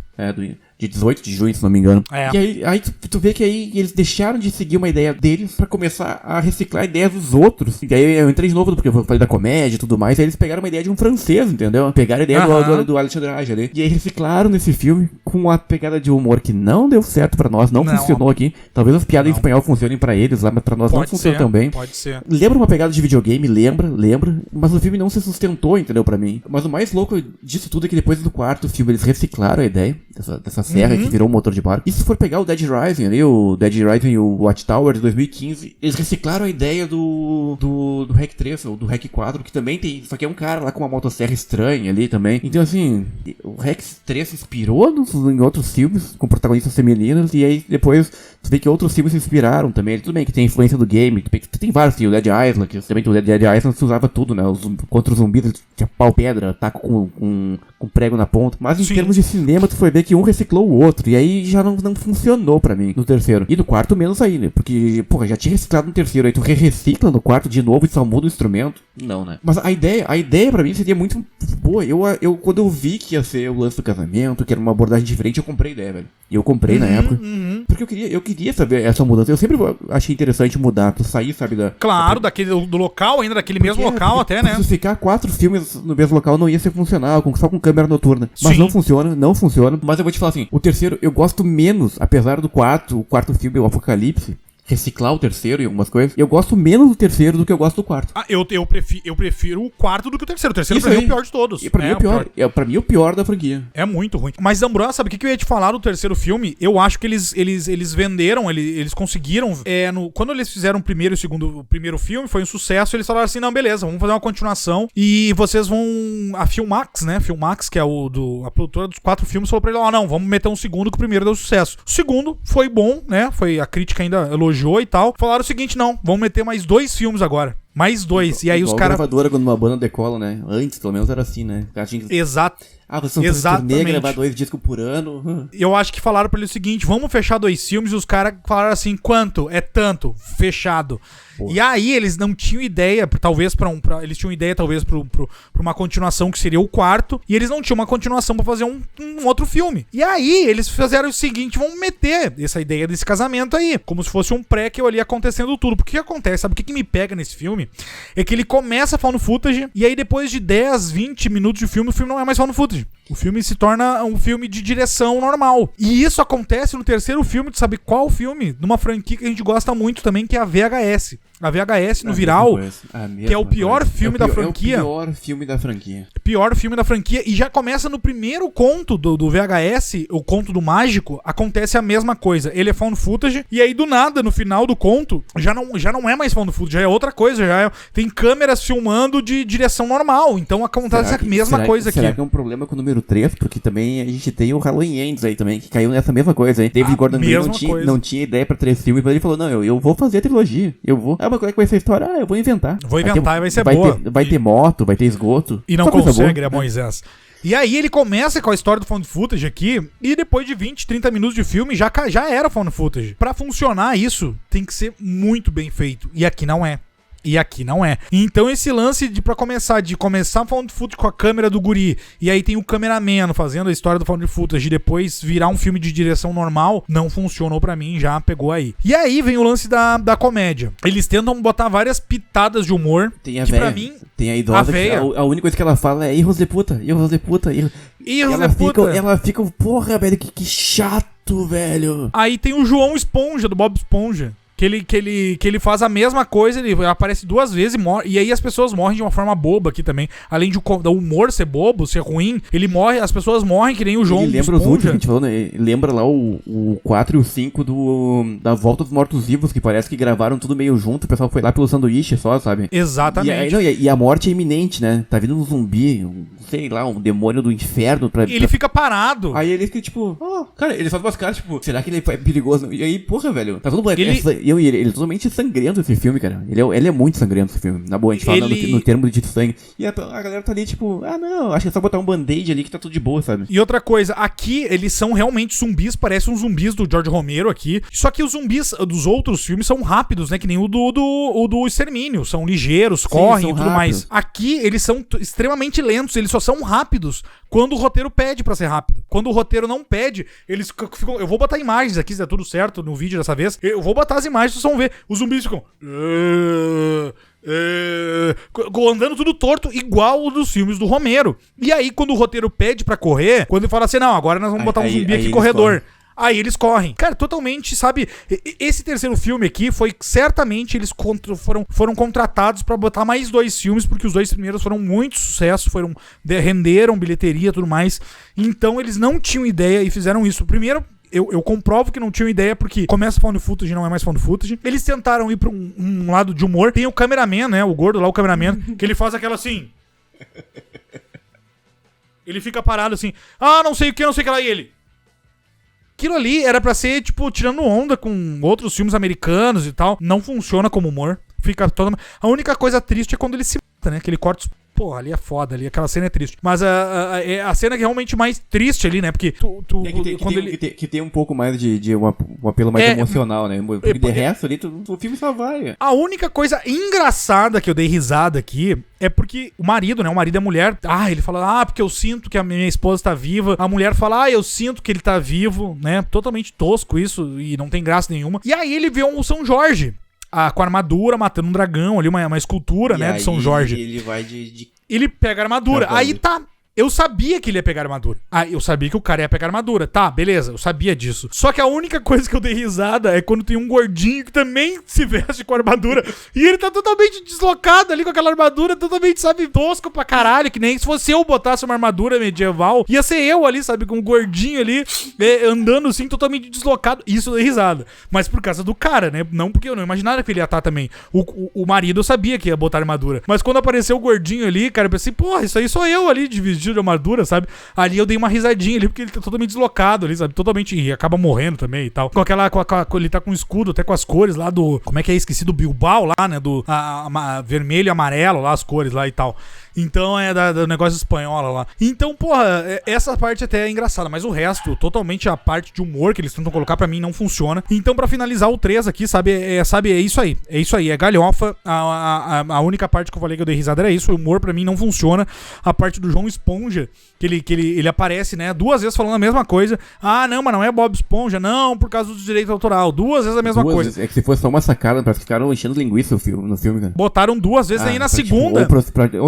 De dia 18 de junho, se não me engano. É. E aí tu vê que aí eles deixaram de seguir uma ideia deles pra começar a reciclar a ideia dos outros. E aí eu entrei de novo, porque eu falei da comédia e tudo mais, aí eles pegaram uma ideia de um francês, entendeu? Pegaram a ideia do Alexandre Aja ali. E aí reciclaram nesse filme com uma pegada de humor que não deu certo pra nós, não funcionou aqui. Talvez as piadas em espanhol funcionem pra eles lá, mas pra nós não funcionam também. Pode ser. Lembra uma pegada de videogame, lembra, mas o filme não se sustentou, entendeu, pra mim. Mas o mais louco disso tudo é que depois do quarto filme eles reciclaram a ideia dessa serra que virou um motor de barco. E se for pegar o Dead Rising ali, o Dead Rising e o Watchtower de 2015, eles reciclaram a ideia do Hack 3 ou do Hack 4, que também tem, só que é um cara lá com uma motosserra estranha ali também. Então assim, o Hack 3 se inspirou em outros filmes com protagonistas femininas, e aí depois tu vê que outros filmes se inspiraram também. Tudo bem que tem influência do game, tem vários, o Dead Island, que também o Dead Island se usava tudo, né? Contra os zumbis tinha pau-pedra, taco com prego na ponta. Mas em termos de cinema, tu foi ver que um reciclou o outro, e aí já não funcionou pra mim no terceiro. E no quarto menos ainda, porque, porra, já tinha reciclado no terceiro, aí tu recicla no quarto de novo e só muda o instrumento. Não, né? Mas a ideia pra mim seria muito boa. Eu quando eu vi que ia ser o lance do casamento, que era uma abordagem diferente, eu comprei a ideia, velho. E eu comprei na época. Porque eu queria saber essa mudança. Eu sempre achei interessante mudar, tu sair, sabe, Claro, do local ainda, daquele mesmo local até, né? Se ficar 4 filmes no mesmo local não ia ser funcional, só com câmera noturna. Mas não funciona. Mas eu vou te falar assim, o terceiro eu gosto menos, apesar do o quarto filme, o Apocalipse, reciclar o terceiro e algumas coisas, eu gosto menos do terceiro do que eu gosto do quarto. Eu prefiro o quarto do que o terceiro. O terceiro pra mim é o pior de todos. E pra mim é o pior. Pra mim é o pior da franquia. É muito ruim. Mas, Zambrano, sabe o que eu ia te falar do terceiro filme? Eu acho que eles venderam, eles conseguiram. Quando eles fizeram o primeiro filme, foi um sucesso, eles falaram assim: não, beleza, vamos fazer uma continuação. E vocês vão. A Filmax, né? Filmax, que é a produtora dos 4 filmes, falou pra ele: não, vamos meter um segundo, que o primeiro deu sucesso. O segundo foi bom, né? A crítica ainda elogiou e tal. Falaram o seguinte: não, vamos meter mais 2 filmes agora. Mais 2. E aí os caras. Gravadora, quando uma banda decola, né? Antes, pelo menos, era assim, né? Exato. Vocês vão turnê, gravar 2 discos por ano. Eu acho que falaram pra ele o seguinte: vamos fechar 2 filmes. E os caras falaram assim: quanto? É tanto. Fechado. Porra. E aí eles não tinham ideia, talvez eles tinham ideia talvez pra uma continuação que seria o quarto, e eles não tinham uma continuação pra fazer um outro filme. E aí eles fizeram o seguinte: vamos meter essa ideia desse casamento aí, como se fosse um prequel ali acontecendo tudo. Porque o que acontece? Sabe o que me pega nesse filme? É que ele começa found footage, e aí depois de 10, 20 minutos de filme, o filme não é mais found footage. O filme se torna um filme de direção normal. E isso acontece no terceiro filme, tu sabe qual filme? Numa franquia que a gente gosta muito também, que é a VHS. A VHS no Viral, que é o pior filme da franquia. É o pior filme da franquia. Pior filme da franquia. E já começa no primeiro conto do VHS, o conto do mágico, acontece a mesma coisa. Ele é found footage, e aí do nada, no final do conto, já não é mais found footage, já é outra coisa. Tem câmeras filmando de direção normal. Então acontece a mesma coisa aqui. Será que é um problema com o número 3? Porque também a gente tem o Halloween Ends aí também, que caiu nessa mesma coisa aí. David Gordon Green não tinha ideia pra 3 filmes, mas ele falou: não, eu vou fazer a trilogia. Eu vou. Mas como é que vai ser a história? Eu vou inventar. Vou inventar e vai ser boa. Vai ter moto, vai ter esgoto. E não consegue, né, Moisés? E aí ele começa com a história do found footage aqui, e depois de 20, 30 minutos de filme, já era found footage. Pra funcionar isso, tem que ser muito bem feito. E aqui não é. Então esse lance de começar found footage com a câmera do guri, e aí tem o cameraman fazendo a história do found footage, e depois virar um filme de direção normal, não funcionou pra mim, já pegou aí. E aí vem o lance da comédia. Eles tentam botar várias pitadas de humor, tem a véia, pra mim, tem a idosa, a única coisa que ela fala é erros de puta. Ela fica, porra, velho, que chato, velho. Aí tem o João Esponja, do Bob Esponja. Que ele faz a mesma coisa, ele aparece 2 vezes e aí as pessoas morrem de uma forma boba aqui também. Além de o humor ser bobo, ser ruim, ele morre, as pessoas morrem que nem o João Esponja. Ele lembra os últimos que a gente falou, né? Lembra lá o 4 e o 5 da Volta dos Mortos-Vivos, que parece que gravaram tudo meio junto, o pessoal foi lá pelo sanduíche só, sabe? Exatamente. E a morte é iminente, né? Tá vindo um zumbi, sei lá, um demônio do inferno Ele fica parado. Aí ele fica tipo, cara, ele faz umas caras tipo, será que ele é perigoso? E aí, porra, velho, tá todo mundo... Ele é totalmente sangrento esse filme, cara. Ele é muito sangrento esse filme. Na boa, a gente fala no termo de sangue. E a galera tá ali tipo, não, acho que é só botar um band-aid ali que tá tudo de boa, sabe? E outra coisa, aqui eles são realmente zumbis, parecem uns zumbis do George Romero aqui. Só que os zumbis dos outros filmes são rápidos, né? Que nem o do Extermínio. São ligeiros, correm e tudo mais. Aqui eles são extremamente lentos, eles só são rápidos quando o roteiro pede pra ser rápido. Quando o roteiro não pede, eles ficam... Eu vou botar imagens aqui, se der tudo certo no vídeo dessa vez. Eu vou botar as imagens, vocês vão ver. Os zumbis ficam... andando tudo torto, igual o dos filmes do Romero. E aí, quando o roteiro pede pra correr, quando ele fala assim, não, agora nós vamos botar um zumbi aqui corredor. Aí eles correm. Cara, totalmente, sabe? Esse terceiro filme aqui foi, certamente, eles foram contratados pra botar mais 2 filmes, porque os 2 primeiros foram muito sucesso, renderam bilheteria e tudo mais. Então eles não tinham ideia e fizeram isso. Primeiro, eu comprovo que não tinham ideia, porque começa found footage e não é mais found footage. Eles tentaram ir pra um lado de humor. Tem o cameraman, né? O gordo lá, o cameraman, que ele faz aquela assim... Ele fica parado assim, não sei o que, não sei o que lá, e ele... Aquilo ali era pra ser, tipo, tirando onda com outros filmes americanos e tal. Não funciona como humor. Fica toda... A única coisa triste é quando ele se mata, né? Que ele corta os... Porra, ali é foda, ali aquela cena é triste. Mas a cena que é realmente mais triste ali, né? Porque que tem um pouco mais de um apelo mais emocional, né? Porque de resto ali, o filme só vai. A única coisa engraçada que eu dei risada aqui é porque o marido, né? O marido é mulher. Ele fala, porque eu sinto que a minha esposa tá viva. A mulher fala, eu sinto que ele tá vivo, né? Totalmente tosco isso e não tem graça nenhuma. E aí ele vê um São Jorge. Com a armadura, matando um dragão ali, uma escultura, né, de São Jorge. Ele vai Ele pega a armadura. Aí tá... Eu sabia que ele ia pegar a armadura. Eu sabia que o cara ia pegar a armadura. Tá, beleza, eu sabia disso. Só que a única coisa que eu dei risada é quando tem um gordinho que também se veste com a armadura e ele tá totalmente deslocado ali com aquela armadura, totalmente, sabe, tosco pra caralho, que nem se fosse eu botasse uma armadura medieval, ia ser eu ali, sabe, com um gordinho ali, andando assim, totalmente deslocado. Isso eu dei risada. Mas por causa do cara, né? Não porque eu não imaginava que ele ia estar também. O marido eu sabia que ia botar armadura. Mas quando apareceu o gordinho ali, cara, eu pensei, porra, isso aí sou eu ali, de vestido de armadura, sabe? Ali eu dei uma risadinha ali, porque ele tá totalmente deslocado ali, sabe? Totalmente, e acaba morrendo também e tal. Ele tá com um escudo, até com as cores lá do... Como é que é? Esqueci do Bilbao lá, né? Do vermelho e amarelo lá, as cores lá e tal. Então é do negócio espanhola lá. Então, porra, essa parte até é engraçada, mas o resto, totalmente a parte de humor que eles tentam colocar, pra mim não funciona. Então, pra finalizar o 3 aqui, sabe, é isso aí. É isso aí, é galhofa. A única parte que eu falei que eu dei risada era isso. O humor pra mim não funciona. A parte do João Esponja, que ele aparece, né, 2 vezes falando a mesma coisa. Não, mas não é Bob Esponja, não, por causa do direito autoral. 2 vezes a mesma coisa. É que se fosse só uma sacada, parece que ficaram enchendo linguiça no filme, cara. Botaram 2 vezes aí na segunda.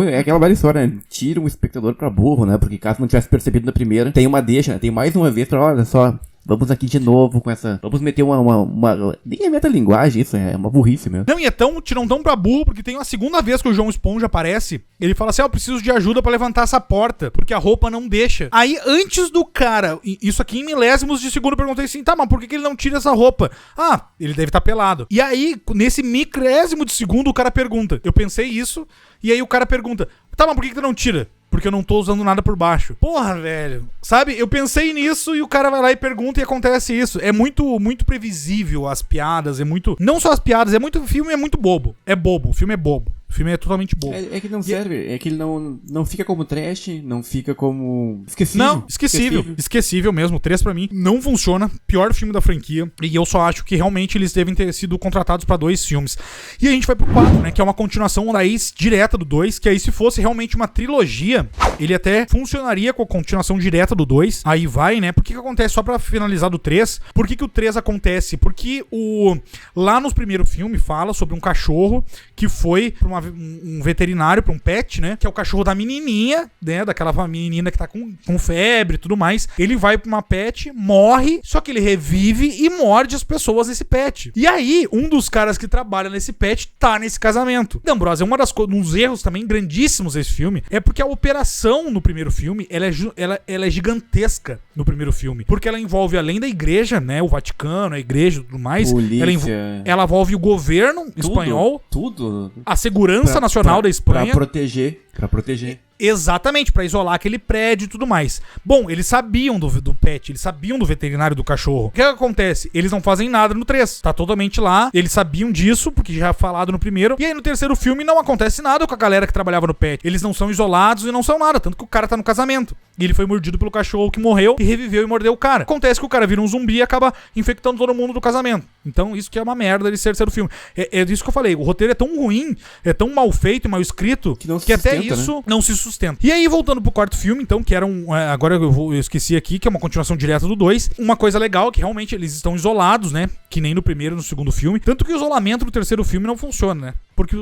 É aquela velha história, né? Tira um espectador pra burro, né? Porque caso não tivesse percebido na primeira, tem uma deixa, né? Tem mais uma vez pra, olha só, vamos aqui de novo com essa... Vamos meter uma... Nem é metalinguagem isso, é uma burrice mesmo. Não, e tiram tão pra burro, porque tem uma segunda vez que o João Esponja aparece, ele fala assim, eu preciso de ajuda pra levantar essa porta, porque a roupa não deixa. Aí, antes do cara, isso aqui em milésimos de segundo, eu perguntei assim, tá, mas por que ele não tira essa roupa? Ele deve estar pelado. E aí, nesse micrésimo de segundo, o cara pergunta. Eu pensei isso, e aí o cara pergunta, tá, mas por que tu não tira? Porque eu não tô usando nada por baixo. Porra, velho. Sabe? Eu pensei nisso e o cara vai lá e pergunta e acontece isso. É muito, muito previsível as piadas. É muito... Não só as piadas, o filme é muito bobo. É bobo. O filme é bobo. O filme é totalmente bobo. É que não serve. É que ele não fica como trash, não fica como... Esquecível. Não, esquecível mesmo. O 3 pra mim não funciona. Pior filme da franquia. E eu só acho que realmente eles devem ter sido contratados pra 2 filmes. E a gente vai pro 4, né? Que é uma continuação daí direta do 2. Que aí se fosse realmente uma trilogia, ele até funcionaria com a continuação direta do 2. Aí vai, né? Por que acontece? Só pra finalizar do 3. Por que o 3 acontece? Porque lá no primeiro filme fala sobre um cachorro que foi pra um veterinário, pra um pet, né? Que é o cachorro da menininha, né? Daquela menina que tá com febre e tudo mais. Ele vai pra uma pet, morre, só que ele revive e morde as pessoas nesse pet. E aí, um dos caras que trabalha nesse pet tá nesse casamento. D'Ambrosio, um dos erros também grandíssimos desse filme é porque a operação no primeiro filme, ela é gigantesca no primeiro filme. Porque ela envolve, além da igreja, né? O Vaticano, a igreja e tudo mais. Ela envolve o governo espanhol. Tudo. A segurança nacional da Espanha. Pra proteger. Exatamente, pra isolar aquele prédio e tudo mais. Bom, eles sabiam do pet, eles sabiam do veterinário do cachorro. O que acontece? Eles não fazem nada no 3. Tá totalmente lá. Eles sabiam disso, porque já é falado no primeiro. E aí no terceiro filme não acontece nada com a galera que trabalhava no pet. Eles não são isolados e não são nada. Tanto que o cara tá no casamento. E ele foi mordido pelo cachorro que morreu e reviveu e mordeu o cara. Acontece que o cara vira um zumbi e acaba infectando todo mundo do casamento. Então isso que é uma merda desse terceiro filme. É disso que eu falei. O roteiro é tão ruim, é tão mal feito e mal escrito, que até isso, né? não se sustenta. E aí, voltando pro quarto filme, então, que era agora eu esqueci aqui, que é uma continuação direta do 2. Uma coisa legal é que realmente eles estão isolados, né? Que nem no primeiro e no segundo filme. Tanto que o isolamento do terceiro filme não funciona, né? Porque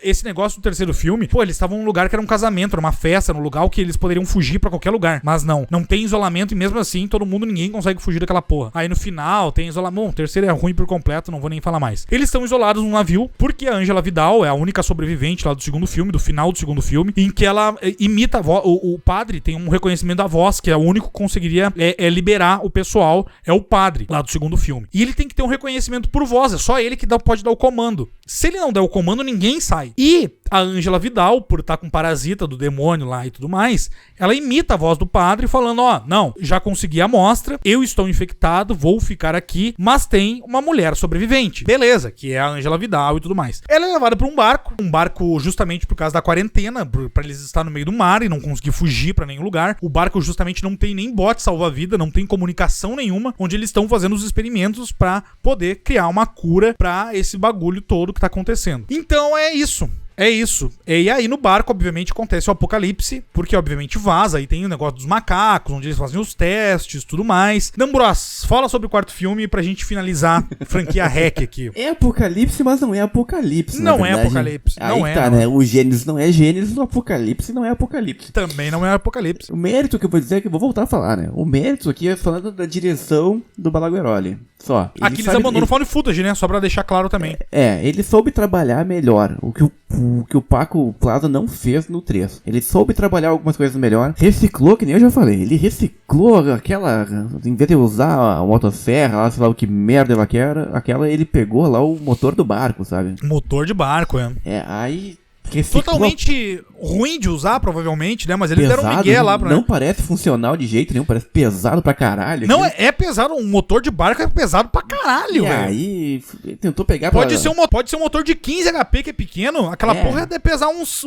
esse negócio do terceiro filme, pô, eles estavam num lugar que era um casamento, era uma festa, num lugar que eles poderiam fugir pra qualquer lugar. Mas não tem isolamento e mesmo assim, ninguém consegue fugir daquela porra. Aí no final tem isolamento. Bom, o terceiro é ruim por completo, não vou nem falar mais. Eles estão isolados num navio, porque a Angela Vidal é a única sobrevivente lá do segundo filme, do final do segundo filme, em que ela imita a voz. O padre tem um reconhecimento da voz, que é o único que conseguiria liberar o pessoal, é o padre lá do segundo filme. E ele tem que ter um reconhecimento por voz, é só ele que pode dar o comando. Se ele não der o comando, ninguém sai. E a Angela Vidal, por estar com parasita do demônio lá e tudo mais, ela imita a voz do padre falando, não, já consegui a amostra, eu estou infectado, vou ficar aqui, mas tem uma mulher sobrevivente. Beleza, que é a Angela Vidal e tudo mais. Ela é levada para um barco justamente por causa da quarentena, para eles estar no meio do mar e não conseguir fugir para nenhum lugar. O barco justamente não tem nem bote salva-vida, não tem comunicação nenhuma, onde eles estão fazendo os experimentos para poder criar uma cura para esse bagulho todo que tá acontecendo. Então é isso. É isso. E aí no barco, obviamente, acontece o apocalipse, porque obviamente vaza, aí tem o negócio dos macacos, onde eles fazem os testes e tudo mais. D'Ambros, fala sobre o quarto filme pra gente finalizar a franquia REC aqui. É apocalipse, mas não é apocalipse. Não é apocalipse. Aí não é, tá, não. né? O Gênesis não é Gênesis, o apocalipse não é apocalipse. Também não é apocalipse. O mérito que eu vou dizer é que eu vou voltar a falar, né? O mérito aqui é falando da direção do Balagueroli. Só. Aqui eles abandonam o found footage, né? Só pra deixar claro também. Ele soube trabalhar melhor. O que o Paco Plaza não fez no 3. Ele soube trabalhar algumas coisas melhor. Reciclou, que nem eu já falei. Ele reciclou aquela... Em vez de usar a motosserra, lá, sei lá o que merda ela quer, ele pegou lá o motor do barco, sabe? Motor de barco, Aí... Reciclou. Totalmente ruim de usar, provavelmente, né? Mas eles deram um migué lá pra... Não parece funcional de jeito nenhum, parece pesado pra caralho. Não, é pesado. Um motor de barco é pesado pra caralho, velho. Aí, tentou pegar... Pode ser um motor de 15 HP, que é pequeno. Aquela porra deve pesar uns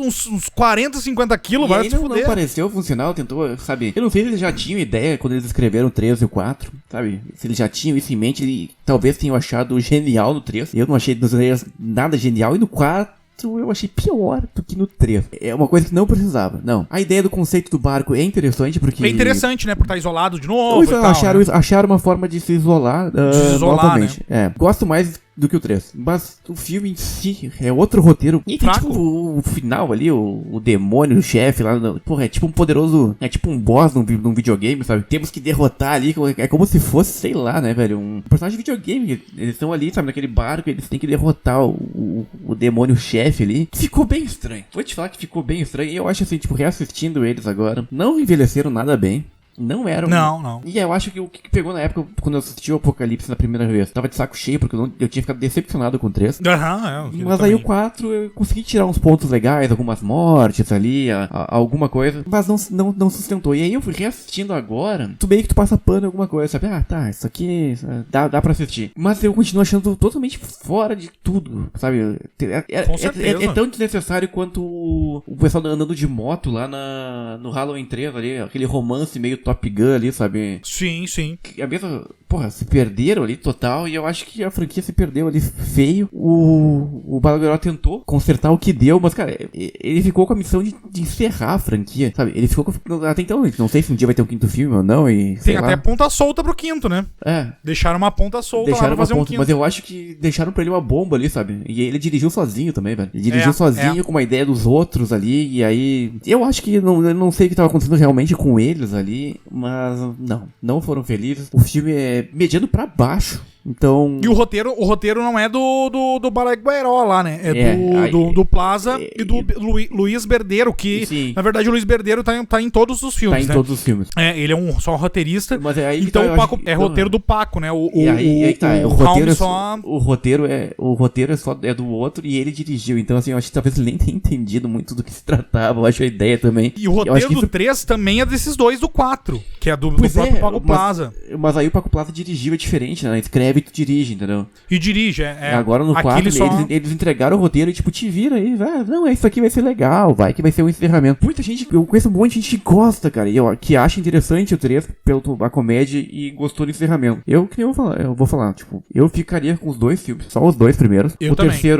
40, 50 quilos, vai se fuder. Não pareceu funcional, tentou, sabe... Eu não sei se eles já tinham ideia quando eles escreveram o 3 e o 4, sabe? Se eles já tinham isso em mente, eles talvez tenham achado genial no 3. Eu não achei nos 3 nada genial, e no 4... eu achei pior do que no 3. É uma coisa que não precisava, não. A ideia do conceito do barco é interessante porque... É interessante, né? Por estar isolado de novo e tal, acharam uma forma de se isolar, novamente. Né? Gosto mais do que o 3. Mas o filme em si é outro roteiro. E tem tipo o final ali, o demônio, o chefe lá. Porra, é tipo um poderoso... É tipo um boss num videogame, sabe? Temos que derrotar ali. É como se fosse, sei lá, né, velho? Um personagem de videogame. Eles estão ali, sabe? Naquele barco. Eles têm que derrotar o demônio chefe ali. Ficou bem estranho. Vou te falar que ficou bem estranho. E eu acho assim, tipo, reassistindo eles agora, não envelheceram nada bem. Não eram. Não. E eu acho que o que pegou na época, quando eu assisti o Apocalipse na primeira vez, tava de saco cheio, porque eu tinha ficado decepcionado com o 3. Mas aí o 4, eu consegui tirar uns pontos legais, algumas mortes ali, alguma coisa, mas não sustentou. E aí eu fui reassistindo agora, tu meio que tu passa pano em alguma coisa, sabe? Tá, isso aqui dá pra assistir. Mas eu continuo achando totalmente fora de tudo, sabe? É tão desnecessário quanto o pessoal andando de moto lá no Halloween 3 ali, aquele romance meio Top Gun ali, sabe? Sim. A mesma... Porra, se perderam ali total, e eu acho que a franquia se perdeu ali feio. O Balagueró tentou consertar o que deu, mas, cara, ele ficou com a missão de encerrar a franquia, sabe? Ele ficou com... Até então, não sei se um dia vai ter um quinto filme ou não, e... Tem até ponta solta pro quinto, né? Deixaram uma ponta solta lá pra fazer um quinto. Mas eu acho que deixaram pra ele uma bomba ali, sabe? E ele dirigiu sozinho também, velho. Ele dirigiu sozinho, com uma ideia dos outros ali, e aí... Eu acho que... Eu não sei o que tava acontecendo realmente com eles ali, mas não foram felizes. O filme é mediano pra baixo. Então... E o roteiro não é do Balagueró lá, né? Do Plaza e do Luiz Berdeiro, que, sim, na verdade, o Luiz Berdeiro tá em todos os filmes, né? Todos os filmes. Ele é só um roteirista. Mas é aí então o Paco roteiro do Paco, né? O roteiro é do outro e ele dirigiu. Então, assim, eu acho que talvez ele nem tenha entendido muito do que se tratava. Eu acho a ideia também. E o roteiro do 3 também é desses dois do 4, que é do próprio Paco Plaza. Mas aí o Paco Plaza dirigiu, é diferente, né? Escreve escreve e tu dirige, entendeu? E dirige, Agora no 4 eles entregaram o roteiro e tipo, te vira aí, vai, não, isso aqui vai ser legal, vai que vai ser um encerramento. Muita gente, eu conheço um monte de gente que gosta, cara, que acha interessante o 3 a comédia e gostou do encerramento. Eu vou falar, tipo, eu ficaria com os 2 filmes, só os 2 primeiros.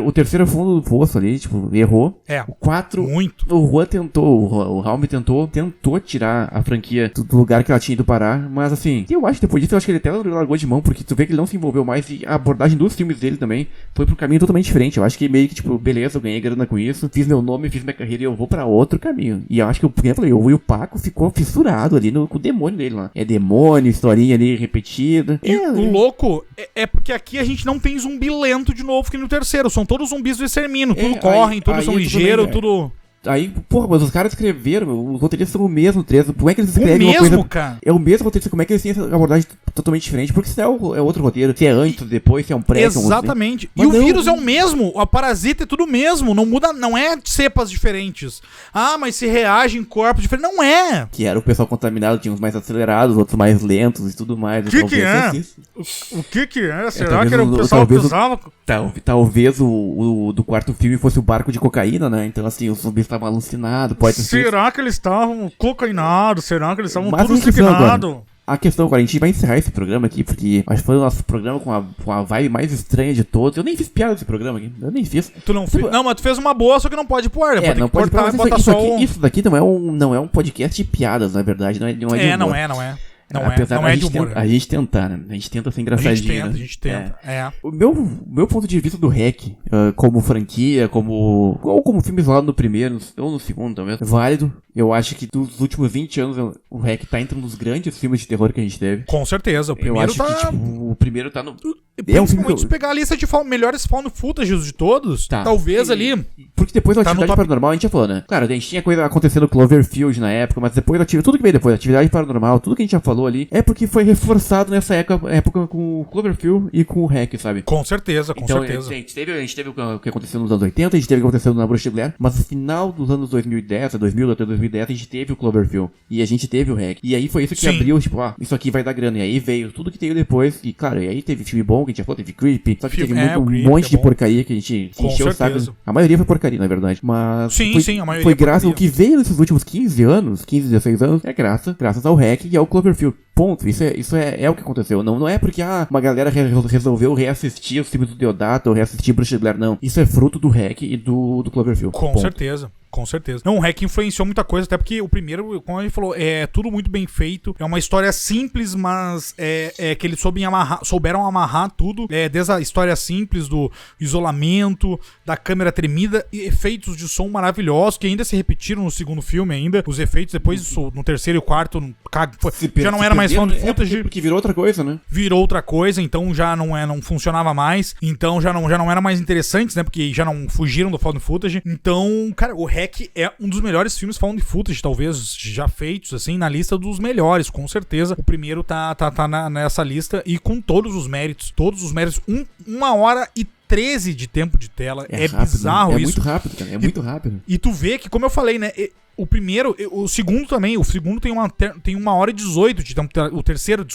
O terceiro é fundo do poço ali, tipo, errou. O 4, muito. O Juan tentou, o Raul tentou tirar a franquia do lugar que ela tinha ido parar, mas assim, eu acho que depois disso, eu acho que ele até largou de mão, porque tu vê que ele não se envolveu mais e a abordagem dos filmes dele também foi pra um caminho totalmente diferente. Eu acho que meio que, tipo, beleza, eu ganhei grana com isso, fiz meu nome, fiz minha carreira e eu vou pra outro caminho. E eu acho que, por exemplo, o Paco ficou fissurado ali com o demônio dele lá. É demônio, historinha ali repetida. E o louco é porque aqui a gente não tem zumbi lento de novo que no terceiro. São todos zumbis do extermínio. Tudo correm, todos são ligeiros, tudo... Aí, porra, mas os caras escreveram, os roteiristas são o mesmo, como é que eles escrevem uma coisa... cara? É o mesmo roteirista, como é que eles têm essa abordagem totalmente diferente? Porque se é outro roteiro, se é antes, depois, se é um pré... Exatamente. E o vírus é o mesmo, a parasita é tudo o mesmo, não muda, não é cepas diferentes. Ah, mas se reage em corpos diferentes, não é. Que era o pessoal contaminado, tinha uns mais acelerados, outros mais lentos e tudo mais. O que é? O que é? Será que era o pessoal que usava? Talvez o do quarto filme fosse o barco de cocaína, né? Então, assim, os zumbis estavam alucinados, pode ser... Será que eles estavam cocainados? Será que eles estavam tudo signados? A questão agora, a gente vai encerrar esse programa aqui, porque acho que foi o nosso programa com a vibe mais estranha de todos. Eu nem fiz piada desse programa aqui, eu nem fiz. Tu não fez? Não, mas tu fez uma boa, só que não pode pôr. Não pode cortar e botar só isso daqui não é um podcast de piadas, na verdade, não é de humor. Não é. Não é de humor. A gente tentar, né? A gente tenta ser engraçadinho. A gente tenta. O meu ponto de vista do REC, como franquia, ou como filme isolado no primeiro, ou no segundo, talvez, válido. Eu acho que dos últimos 20 anos, o REC tá entre um dos grandes filmes de terror que a gente teve. Com certeza. O primeiro o primeiro tá no... É um filme que se pegar a lista de melhores found footages de todos, talvez ali... Porque depois da Atividade Paranormal, a gente já falou, né? Claro, a gente tinha coisa acontecendo no Cloverfield na época, mas depois tudo que veio depois, Atividade Paranormal, tudo que a gente já falou ali, é porque foi reforçado nessa época com o Cloverfield e com o REC, sabe? Com certeza, com certeza. A gente teve o que aconteceu nos anos 80, a gente teve o que aconteceu na Bruxa de Blair, mas no final dos anos 2010, 2000 até 2010, a gente teve o Cloverfield e a gente teve o REC. E aí foi isso que abriu, tipo, isso aqui vai dar grana. E aí veio tudo que veio depois, e claro, e aí teve filme bom que a gente já falou, teve Creepy, só que teve um monte de porcaria que a gente encheu o saco. A maioria foi porcaria, na verdade. Mas a maioria foi graças ao que veio nesses últimos 15 anos, 15, 16 anos, graças ao REC e ao Cloverfield. Ponto. Isso é o que aconteceu. Não é porque uma galera resolveu reassistir os filmes do Deodato ou reassistir Bruxa de Blair, não. Isso é fruto do REC e do Cloverfield. Com certeza. Com certeza. Não, o REC influenciou muita coisa, até porque o primeiro, como ele falou, é tudo muito bem feito. É uma história simples, mas que eles souberam amarrar tudo. Desde a história simples do isolamento, da câmera tremida, e efeitos de som maravilhosos, que ainda se repetiram no segundo filme ainda. Os efeitos depois, no terceiro e quarto, já não era mais found footage. Porque virou outra coisa, né? Virou outra coisa, então já não funcionava mais. Então já não era mais interessante, né? Porque já não fugiram do found footage. Então, cara, o REC é um dos melhores filmes found footage, talvez, já feitos, assim, na lista dos melhores, com certeza. O primeiro tá nessa lista e com todos os méritos. 1h13 de tempo de tela. É rápido, bizarro, né? isso. Muito rápido, cara. É muito rápido. E tu vê que, como eu falei, né? O segundo também. O segundo tem 1h18 de tempo. O terceiro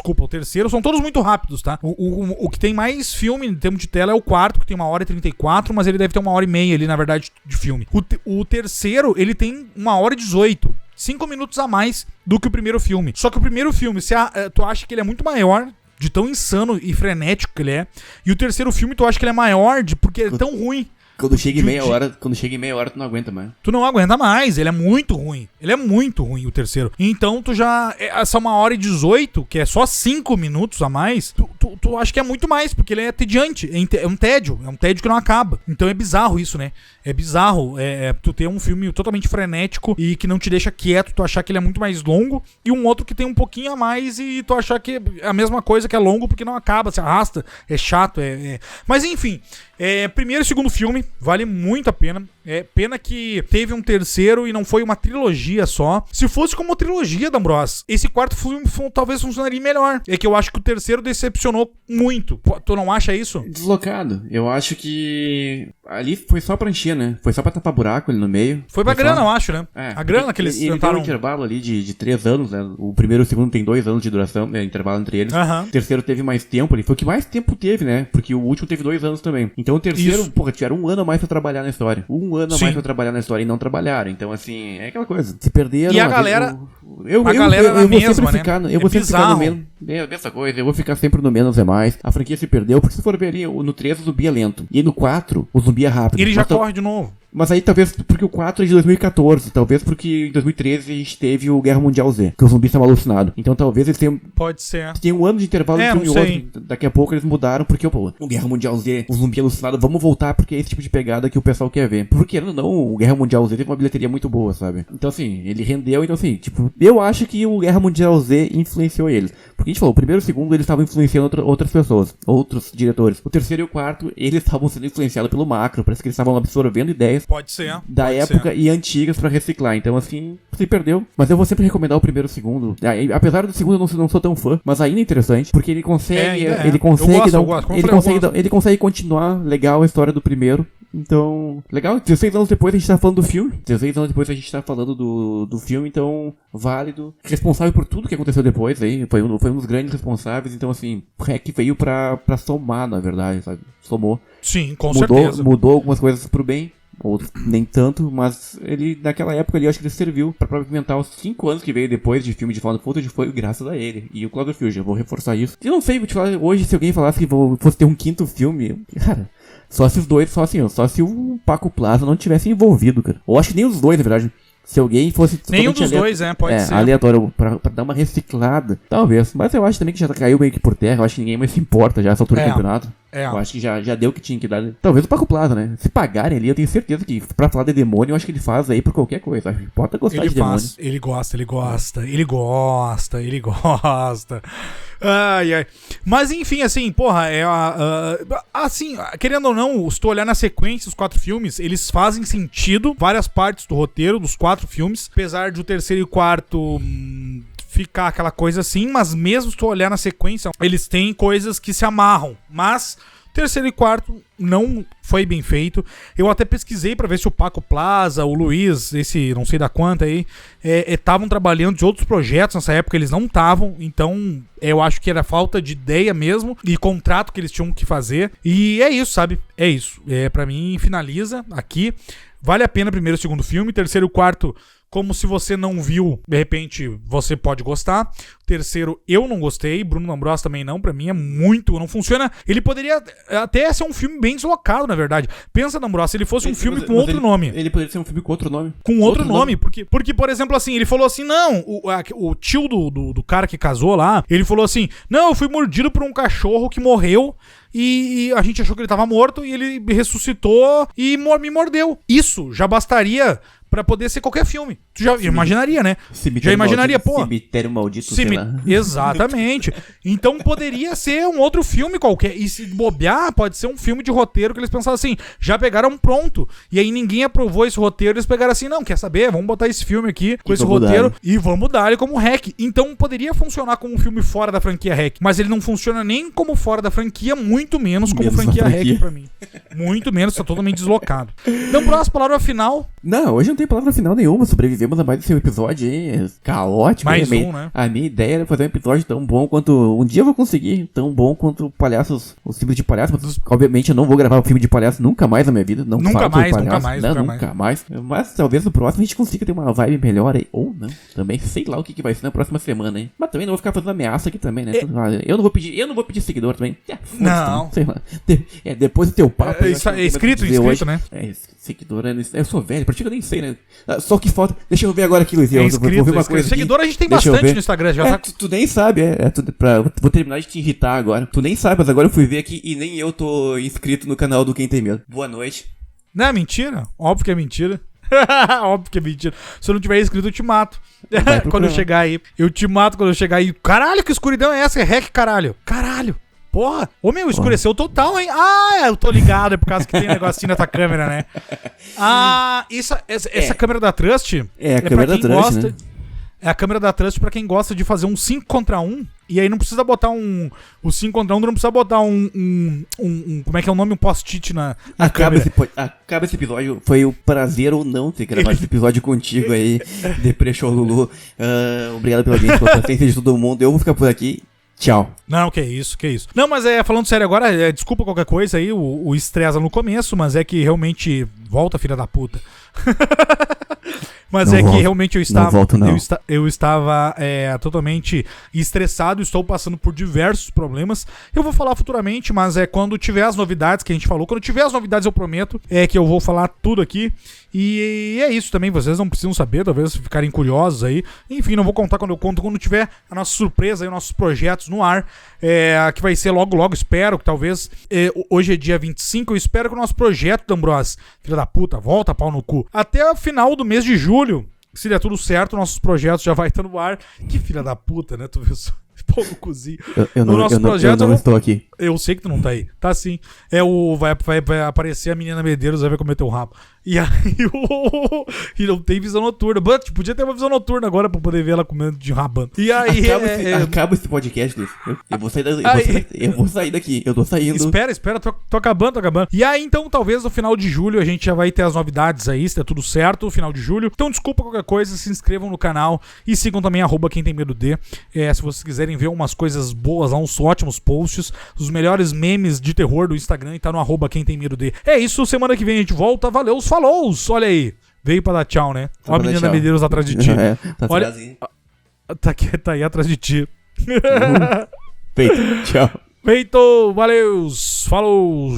são todos muito rápidos, tá? O que tem mais filme em tempo de tela é o quarto, que tem 1h34, mas ele deve ter 1h30 ali, na verdade, de filme. O terceiro, ele tem 1h18. 5 minutos a mais do que o primeiro filme. Só que o primeiro filme, tu acha que ele é muito maior, de tão insano e frenético que ele é. E o terceiro filme, tu acha que ele é maior porque é tão ruim. Quando chega em meia hora, tu não aguenta mais. Tu não aguenta mais, ele é muito ruim. Ele é muito ruim, o terceiro. Então tu já... Essa 1h18, que é só 5 minutos a mais, tu acha que é muito mais, porque ele é tediante. É um tédio que não acaba. Então é bizarro isso, né? É bizarro tu ter um filme totalmente frenético e que não te deixa quieto, tu achar que ele é muito mais longo, e um outro que tem um pouquinho a mais e tu achar que é a mesma coisa, que é longo porque não acaba, se arrasta, é chato, Mas enfim, primeiro e segundo filme, vale muito a pena. Pena que teve um terceiro e não foi uma trilogia só. Se fosse como trilogia da Ambrose, esse quarto filme talvez funcionaria melhor. É que eu acho que o terceiro decepcionou muito. Tu não acha isso? Deslocado. Eu acho que ali foi só pra encher, né? Foi só pra tapar buraco ali no meio. Foi pra grana, eu acho, né? A grana que eles tentaram... Tem um intervalo ali de 3 anos, né? O primeiro e o segundo tem 2 anos de duração, né? Intervalo entre eles. O terceiro teve mais tempo ali. Foi o que mais tempo teve, né? Porque o último teve 2 anos também. Então o terceiro, tiveram 1 ano a mais pra trabalhar na história. 1 ano a mais pra trabalhar na história e não trabalharam. Então, assim, é aquela coisa. Se perderam... E a galera... Eu vou sempre ficar no menos. É essa coisa, eu vou ficar sempre no menos é mais. A franquia se perdeu, porque se for ver ali, no 3 o zumbi é lento. E aí no 4, o zumbi é rápido. Ele já corre de novo. Mas aí talvez porque o 4 é de 2014, talvez porque em 2013 a gente teve o Guerra Mundial Z, que o zumbi estava alucinado. Então talvez eles tenham... Pode ser. Tem 1 ano de intervalo entre um e outro. Daqui a pouco eles mudaram, porque o Guerra Mundial Z, o zumbi alucinado, vamos voltar porque é esse tipo de pegada que o pessoal quer ver. Porque não, o Guerra Mundial Z teve uma bilheteria muito boa, sabe? Então assim, ele rendeu, então assim, tipo, eu acho que o Guerra Mundial Z influenciou eles. Porque a gente falou, o primeiro e o segundo eles estavam influenciando outras pessoas, outros diretores. O terceiro e o quarto, eles estavam sendo influenciados pelo macro, parece que eles estavam absorvendo ideias. Pode ser. Da época e antigas pra reciclar. Então, assim, se perdeu. Mas eu vou sempre recomendar o primeiro e o segundo. Apesar do segundo eu não sou tão fã, mas ainda é interessante, porque ele consegue. Ele consegue continuar legal a história do primeiro. Então, legal. 16 anos depois a gente tá falando do filme. 16 anos depois a gente tá falando do filme, então, válido. Responsável por tudo que aconteceu depois aí. Foi um dos grandes responsáveis. Então, assim, o REC veio pra somar, na verdade, sabe? Somou. Sim, com certeza. Mudou algumas coisas pro bem. Ou nem tanto, mas ele, naquela época ali, eu acho que ele serviu pra pavimentar os 5 anos que veio depois de filme de Found Footage, foi graças a ele. E o Cloverfield, eu vou reforçar isso. Eu não sei, vou te falar, hoje, se alguém falasse que fosse ter um 5º filme, cara, só se os dois, só se o Paco Plaza não tivesse envolvido, cara. Ou acho que nem os dois, na verdade. Se alguém fosse... Nenhum dos dois, pode ser. Aleatório, pra dar uma reciclada. Talvez. Mas eu acho também que já caiu meio que por terra. Eu acho que ninguém mais se importa já essa altura do campeonato. Eu acho que já deu o que tinha que dar. Talvez o Paco Plaza, né? Se pagarem ali, eu tenho certeza que pra falar de demônio, eu acho que ele faz aí por qualquer coisa. Acho que importa gostar de demônio. Ele gosta. Ai. Mas enfim, assim, porra, assim, querendo ou não, se tu olhar na sequência os 4 filmes, eles fazem sentido, várias partes do roteiro dos 4 filmes, apesar de o terceiro e o quarto ficar aquela coisa assim, mas mesmo se tu olhar na sequência, eles têm coisas que se amarram, mas terceiro e quarto não foi bem feito. Eu até pesquisei pra ver se o Paco Plaza, o Luiz, esse não sei da quanta aí, estavam trabalhando de outros projetos nessa época, eles não estavam, então eu acho que era falta de ideia mesmo e contrato que eles tinham que fazer. E é isso, sabe? É isso. Pra mim, finaliza aqui. Vale a pena primeiro e segundo filme. Terceiro e quarto, como se você não viu, de repente você pode gostar. Terceiro, eu não gostei. Bruno D'Ambros também não. Pra mim é muito... Não funciona. Ele poderia até ser um filme bem deslocado, na verdade. Pensa, D'Ambros, se ele fosse um filme com outro nome. Ele poderia ser um filme com outro nome. Com outro nome. Porque, por exemplo, assim, ele falou assim, não, o tio do cara que casou lá, ele falou assim, não, eu fui mordido por um cachorro que morreu e a gente achou que ele tava morto e ele ressuscitou e me mordeu. Isso já bastaria pra poder ser qualquer filme. Tu já imaginaria, né? Cemitério já imaginaria, maldito, pô. Cemitério Maldito, sei lá. Exatamente. Então poderia ser um outro filme qualquer. E se bobear, pode ser um filme de roteiro que eles pensaram assim, já pegaram pronto. E aí ninguém aprovou esse roteiro, eles pegaram assim, não, quer saber? Vamos botar esse filme aqui com esse roteiro e vamos dar ele como REC. Então poderia funcionar como um filme fora da franquia REC. Mas ele não funciona nem como fora da franquia, muito menos como franquia REC pra mim. Muito menos, tá totalmente deslocado. Então, próxima palavra final. Não, hoje não tem palavra final nenhuma. Sobrevivemos a mais desse episódio aí. Caótico. Mais né? A minha ideia era fazer um episódio tão bom quanto... Um dia eu vou conseguir. Tão bom quanto Palhaços... Os filmes de palhaço. Mas, obviamente eu não vou gravar um filme de palhaço nunca mais na minha vida. Nunca mais. Mas talvez no próximo a gente consiga ter uma vibe melhor aí. Ou não. Também sei lá o que vai ser na próxima semana, hein. Mas também não vou ficar fazendo ameaça aqui também, né. Eu não vou pedir seguidor também. Não. Sei lá. Depois do teu papo... inscrito, né? Seguidor, eu sou velho, pra ti eu nem sei, né? Só que falta. Deixa eu ver agora aqui, Luiz. Vou ver uma coisa. Seguidor a gente tem bastante no Instagram já. Tu nem sabe, vou terminar de te irritar agora. Tu nem sabe, mas agora eu fui ver aqui e nem eu tô inscrito no canal do Quem Tem Medo. Boa noite. Não, é mentira? Óbvio que é mentira. Óbvio que é mentira. Se eu não tiver inscrito, eu te mato. Quando eu chegar aí. Eu te mato quando eu chegar aí. Caralho, que escuridão é essa? É REC, caralho. Caralho. Porra, ô meu, escureceu total, hein? Ah, eu tô ligado, é por causa que tem um negocinho na tua câmera, né? Ah, essa câmera da Trust É a câmera da Trust, gosta, né? É a câmera da Trust pra quem gosta de fazer um 5 contra 1. E aí não precisa botar o 5 contra 1, não precisa botar como é que é o nome? Um post-it na câmera. Acaba esse episódio. Foi o prazer ou não ter gravado esse episódio contigo aí, Depressão Lulu. Obrigado pela audiência, pela paciência de todo mundo. Eu vou ficar por aqui. Tchau. Não, que isso. Não, mas falando sério agora, desculpa qualquer coisa aí, o estresse no começo, mas é que realmente volta, filha da puta. Mas não que volto. realmente eu estava, não volto, não. eu estava totalmente estressado, estou passando por diversos problemas. Eu vou falar futuramente, mas quando tiver as novidades que a gente falou, quando tiver as novidades eu prometo que eu vou falar tudo aqui. E é isso também, vocês não precisam saber, talvez ficarem curiosos aí. Enfim, não vou contar quando eu conto, quando tiver a nossa surpresa aí, nossos projetos no ar, que vai ser logo, espero que talvez, hoje é dia 25, eu espero que o nosso projeto, D'Ambrosio, filha da puta, volta pau no cu, até o final do mês de julho, se der tudo certo, nossos projetos já vai estar no ar. Que filha da puta, né, tu viu só? Pau no cozinho. Eu não estou aqui. Eu sei que tu não tá aí. Tá sim. Vai aparecer a menina Medeiros, vai cometer um rabo. E aí e não tem visão noturna. But, podia ter uma visão noturna agora pra poder ver ela comendo de rabando. E aí. Acaba esse podcast, Luiz. Eu vou sair daqui. Eu tô saindo. Espera, tô acabando. E aí, então, talvez no final de julho a gente já vai ter as novidades aí, se der tudo certo, final de julho. Então, desculpa qualquer coisa, se inscrevam no canal e sigam também @quemtemmedo_de. Se vocês quiserem ver umas coisas boas lá, uns ótimos posts, os melhores memes de terror do Instagram, e tá no @quemtemmedo_de. É isso, semana que vem a gente volta. Valeu, falou! Olha aí. Veio pra dar tchau, né? Olha a menina Medeiros atrás de ti. Tá olha, tá aí atrás de ti. Feito, tchau. Feito, valeu, falou!